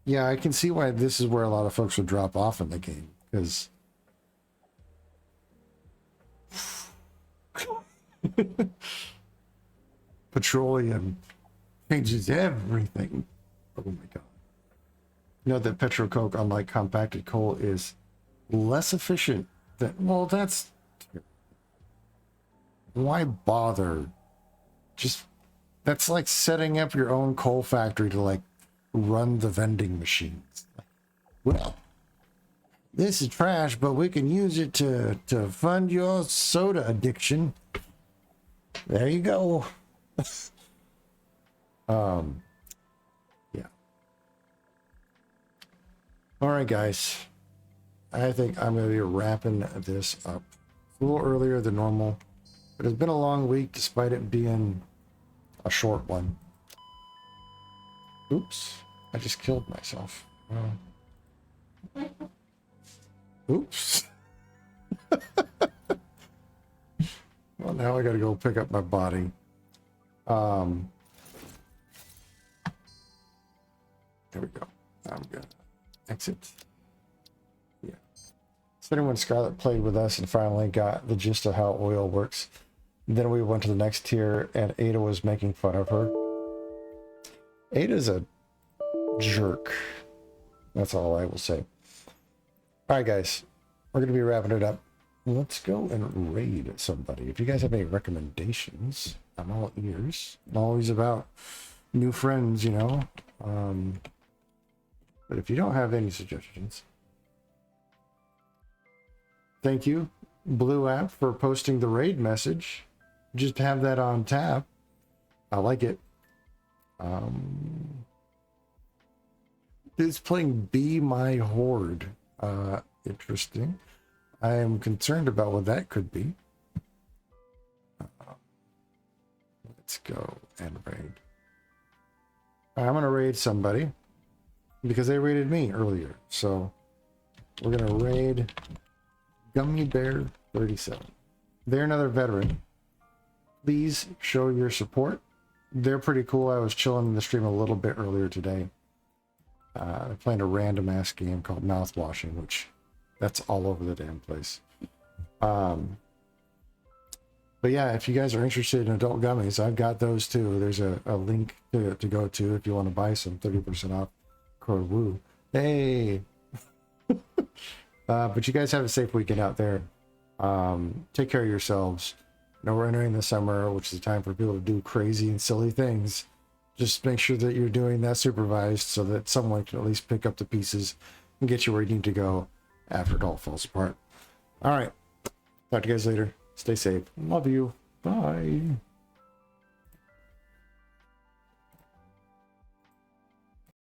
Yeah, I can see why this is where a lot of folks would drop off in the game, because petroleum changes everything. Oh my god. You know that petrocoke, unlike compacted coal, is less efficient than... Well, that's... Why bother? Just... That's like setting up your own coal factory to, like, run the vending machines. Well, this is trash, but we can use it to fund your soda addiction. There you go. Yeah. All right, guys. I think I'm going to be wrapping this up. It's a little earlier than normal, but it's been a long week despite it being a short one. Oops. I just killed myself. Oops. Well, now I gotta go pick up my body. There we go. I'm gonna exit. Yeah. So when Scarlett played with us and finally got the gist of how oil works, then we went to the next tier and Ada was making fun of her. Ada's a jerk. That's all I will say. All right, guys, we're going to be wrapping it up. Let's go and raid somebody. If you guys have any recommendations, I'm all ears. I'm always about new friends, you know. But if you don't have any suggestions, thank you, Blue App, for posting the raid message. Just have that on tap. I like it. It's playing Be My Horde. Interesting. I am concerned about what that could be. Let's go and raid. I'm going to raid somebody because they raided me earlier. So we're going to raid Gummy Bear 37. They're another veteran. Please show your support. They're pretty cool. I was chilling in the stream a little bit earlier today. Playing a random ass game called Mouthwashing, which that's all over the damn place. But yeah, if you guys are interested in adult gummies, I've got those too. There's a link to go to if you want to buy some. 30% off. Code WOO. Hey! But you guys have a safe weekend out there. Take care of yourselves. You know, we're entering the summer, which is a time for people to do crazy and silly things. Just make sure that you're doing that supervised so that someone can at least pick up the pieces and get you where you need to go after it all falls apart. All right. Talk to you guys later. Stay safe. Love you. Bye.